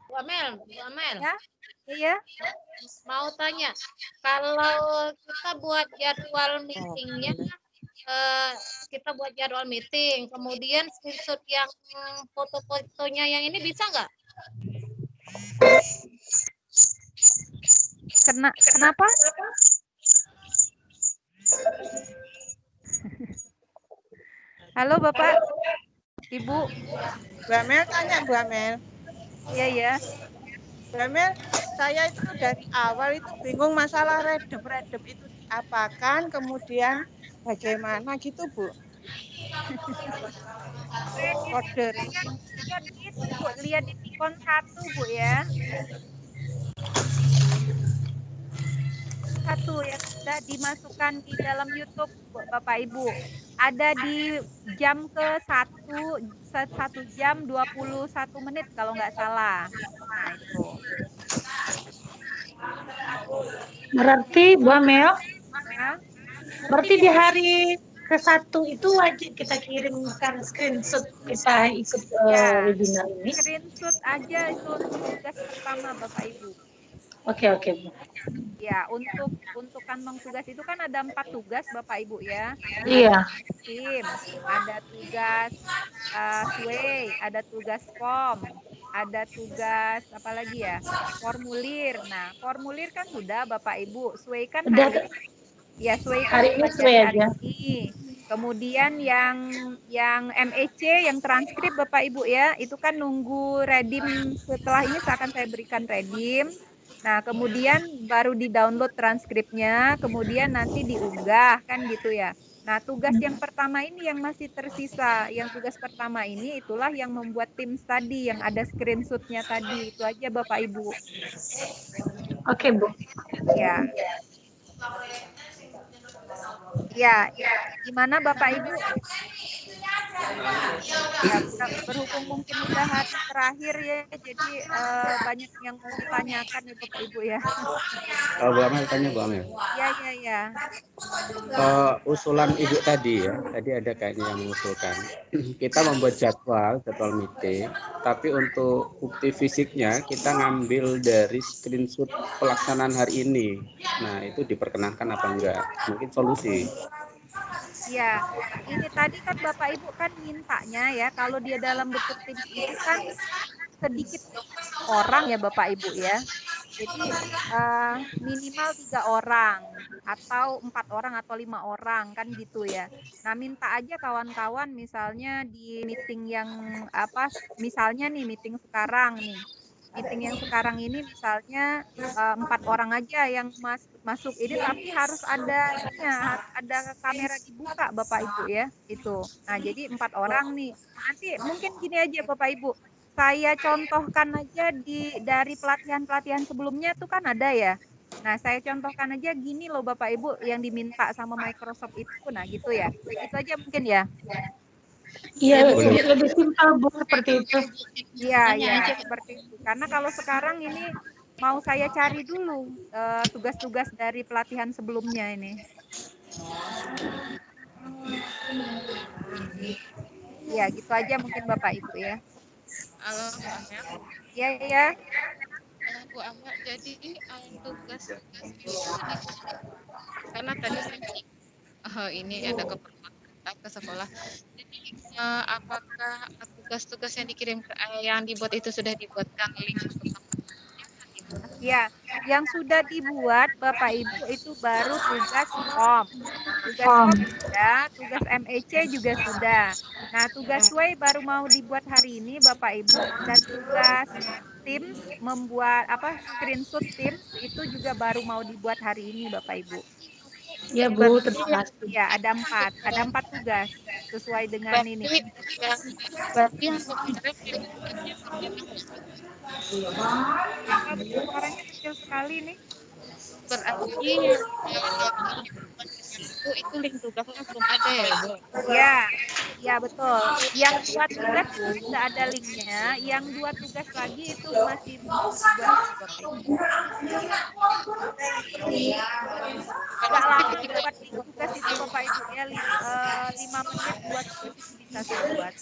Bu Amel. Ya, iya. Mau tanya, kalau kita buat jadwal meetingnya, kita buat jadwal meeting, kemudian screenshot yang foto-fotonya yang ini bisa nggak? Kenapa? Halo Bapak, Ibu. Bu Amel tanya Bu Amel. Iya. Bu Amel, saya itu dari awal itu bingung masalah redep itu diapakan, kemudian bagaimana gitu Bu. Order. Lihat itu Bu, lihat di ikon 1 Bu ya. 1 yang sudah dimasukkan di dalam YouTube Bapak Ibu. Ada di jam ke-1 jam 21 menit kalau nggak salah. Nah itu. Berarti Bu Amel, Ya. berarti di hari ke-1 itu wajib kita kirimkan screenshot kita ikut webinar ini. Screenshot aja itu untuk tugas pertama Bapak Ibu. Oke Bu. Ya, untuk kantong tugas itu kan ada 4 tugas Bapak Ibu ya. Iya. Tim, ada tugas sway, ada tugas form, ada tugas apa lagi ya? Formulir. Nah, formulir kan sudah Bapak Ibu, sway kan Udah. sway kan Hari ini sway aja. ini. Kemudian yang MEC, yang transkrip Bapak Ibu ya, itu kan nunggu redim, setelah ini akan saya berikan redim. Nah, kemudian baru di-download transkripnya, kemudian nanti diunggah kan gitu ya. Nah, tugas yang pertama ini yang masih tersisa, yang tugas pertama ini itulah yang membuat tim tadi yang ada screenshot-nya tadi. Itu aja Bapak Ibu. Oke, Bu. Ya. Ya, gimana Bapak Ibu? Ya, berhubung mungkin udah hari terakhir ya, jadi banyak yang mau ditanyakan ya Bapak Ibu ya. Kalau Bu Amel tanya Bu Amel. Ya. Usulan Ibu tadi ya, tadi ada kayaknya yang mengusulkan. Kita membuat jadwal meeting, tapi untuk bukti fisiknya kita ngambil dari screenshot pelaksanaan hari ini. Nah, itu diperkenankan apa enggak? Mungkin solusi. Ya, ini tadi kan Bapak Ibu kan mintanya ya, kalau dia dalam bentuk Teams itu kan sedikit orang ya Bapak Ibu ya. Jadi minimal 3 orang atau 4 orang atau 5 orang kan gitu ya. Nah, minta aja kawan-kawan misalnya di meeting yang misalnya nih meeting sekarang nih. Meeting yang sekarang ini misalnya 4 orang aja yang masuk ini, tapi harus ada harus ada kamera dibuka Bapak Ibu ya, itu. Nah, jadi 4 orang nih. Nanti mungkin gini aja Bapak Ibu, saya contohkan aja dari pelatihan-pelatihan sebelumnya tuh kan ada ya. Nah, saya contohkan aja gini loh Bapak Ibu yang diminta sama Microsoft itu. Nah, gitu ya. Itu aja mungkin ya. Iya, lebih simpel Bu seperti itu. Iya, seperti itu. Karena kalau sekarang ini mau saya cari dulu tugas-tugas dari pelatihan sebelumnya ini. Ya, gitu aja mungkin Bapak Ibu ya. Halo, Bu Amel. Iya. Bu Amel, jadi tugas-tugas ini karena tadi saya ini ada keperluan ke sekolah. Jadi apakah tugas-tugas yang dikirim yang dibuat itu sudah dibuatkan link untuk Ya, yang sudah dibuat Bapak Ibu itu baru tugas form. Tugas form sudah, tugas MEC juga sudah. Nah, tugas way baru mau dibuat hari ini Bapak Ibu, dan tugas Teams membuat screenshot Teams itu juga baru mau dibuat hari ini Bapak Ibu. Ya Bu, terima kasih. Ya, ada 4 tugas sesuai dengan ini. Berarti yang kemarin Apa Bu, suaranya kecil sekali nih. Berarti itu link tugasnya belum ada ya Bu? Ya betul. Yang 2 tugas itu sudah ada linknya, yang 2 tugas lagi itu masih mau dibuat Bapak Ibu. Nggak lama buat link tugas itu Bapak Ibu ya, 5 menit 2 tugas itu bisa saya buat.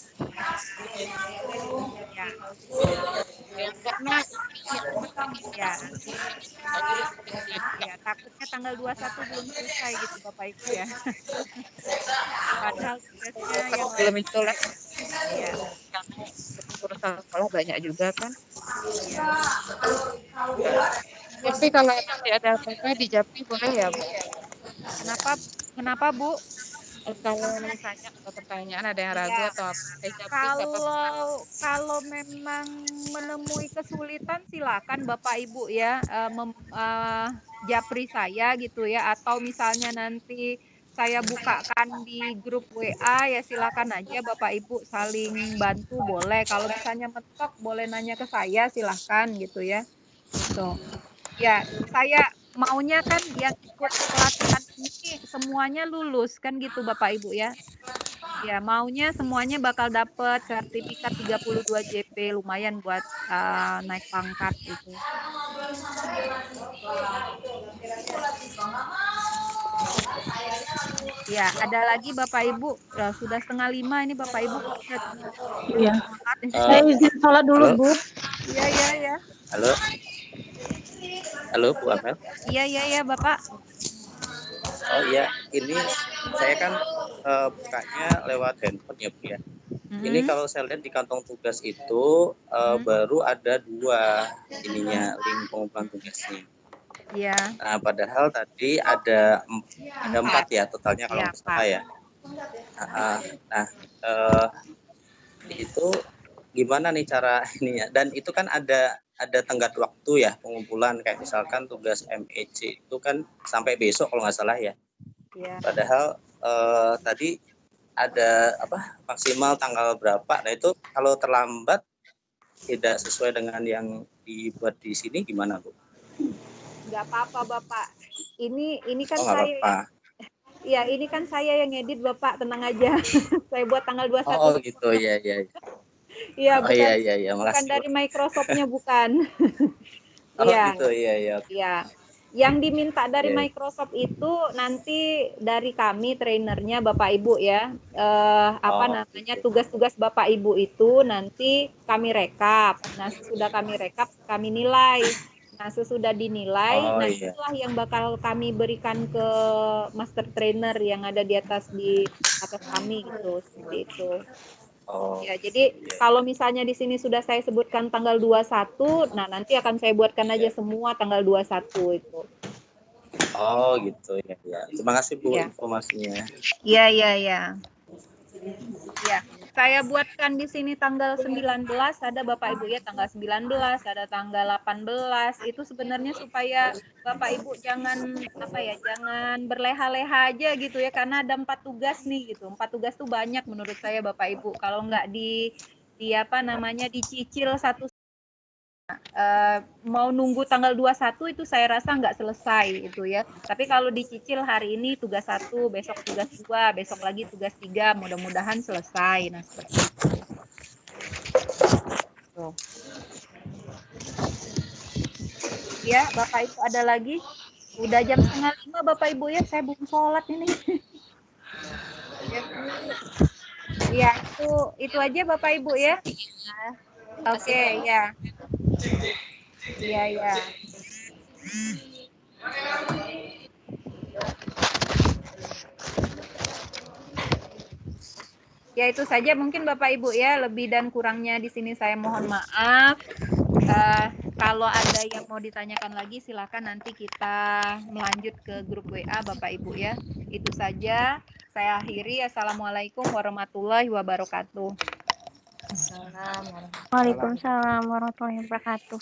Ya. Ya, takutnya tanggal 21 belum selesai gitu Bapak Ibu ya. Padahal tugasnya yang belum itu lah. Iya. Urusan sekolah banyak juga kan. Iya. Tapi kalau nanti ada apa-apa di Japri boleh ya Bu? Kenapa Bu? Kalau misalnya ada pertanyaan, ada yang ragu atau apa? Kalau memang menemui kesulitan silakan Bapak Ibu ya japri saya gitu ya, atau misalnya nanti saya bukakan di grup WA ya, silakan aja Bapak Ibu saling bantu boleh. Kalau misalnya mentok boleh nanya ke saya silakan gitu ya. Gitu. Ya, saya maunya kan yang ikut pelatihan ini semuanya lulus kan gitu Bapak Ibu ya. Ya, maunya semuanya bakal dapat sertifikat 32 JP, lumayan buat naik pangkat gitu. Ya, ada lagi Bapak Ibu, sudah 4:30 ini Bapak Ibu kok udah. Iya. Saya izin sholat dulu Halo. Bu. Iya. Halo Bu Amel. Iya Bapak. Oh iya, ini saya kan bukanya lewat handphone ya Bu ya. Ini kalau saya lihat di kantong tugas itu baru ada 2 ininya link pengumpulan tugasnya. Iya. Nah, padahal tadi ada 4 ya totalnya kalau nggak salah ya. Nah, itu gimana nih cara ini ya? Dan itu kan ada tenggat waktu ya pengumpulan, kayak misalkan tugas MEC itu kan sampai besok kalau nggak salah ya. Padahal tadi ada maksimal tanggal berapa. Nah itu kalau terlambat tidak sesuai dengan yang dibuat di sini gimana, Bu? Nggak apa-apa, Bapak. Ini kan nggak saya. apa-apa. Ya, ini kan saya yang edit, Bapak, tenang aja. Saya buat tanggal 21. Oh, gitu. Iya. Iya, bukan. Iya. Bukan Makasih, dari Bu. Microsoft-nya, bukan. Oh, Iya. gitu. Iya. Iya. Yang diminta dari Iya. Microsoft itu nanti dari kami trainernya Bapak Ibu ya. Namanya tugas-tugas Bapak Ibu itu nanti kami rekap. Nah, sesudah kami rekap, kami nilai. Nah, sesudah dinilai, Iya. itulah yang bakal kami berikan ke master trainer yang ada di atas kami gitu, seperti itu. Ya, jadi kalau misalnya di sini sudah saya sebutkan tanggal 21, nah nanti akan saya buatkan aja semua tanggal 21 itu. Oh, gitu ya. Terima kasih, Bu, Ya. informasinya. Iya. Ya, saya buatkan di sini tanggal 19, ada Bapak Ibu ya, tanggal 19, ada tanggal 18. Itu sebenarnya supaya Bapak Ibu jangan jangan berleha-leha aja gitu ya, karena ada 4 tugas nih gitu. 4 tugas tuh banyak menurut saya Bapak Ibu. Kalau nggak dicicil satu mau nunggu tanggal 21 itu saya rasa nggak selesai itu ya. Tapi kalau dicicil hari ini tugas 1, besok tugas 2, besok lagi tugas 3, mudah-mudahan selesai. Nah, seperti itu. Tuh. Ya, Bapak Ibu ada lagi? Udah jam 4:30 Bapak Ibu ya, saya belum sholat ini. Ya, itu aja Bapak Ibu ya. Oke, ya. Iya. Ya, itu saja mungkin Bapak Ibu ya, lebih dan kurangnya di sini saya mohon maaf. Kalau ada yang mau ditanyakan lagi silakan nanti kita melanjut ke grup WA Bapak Ibu ya. Itu saja. Saya akhiri. Assalamualaikum warahmatullahi wabarakatuh. Waalaikumsalam warahmatullahi wabarakatuh.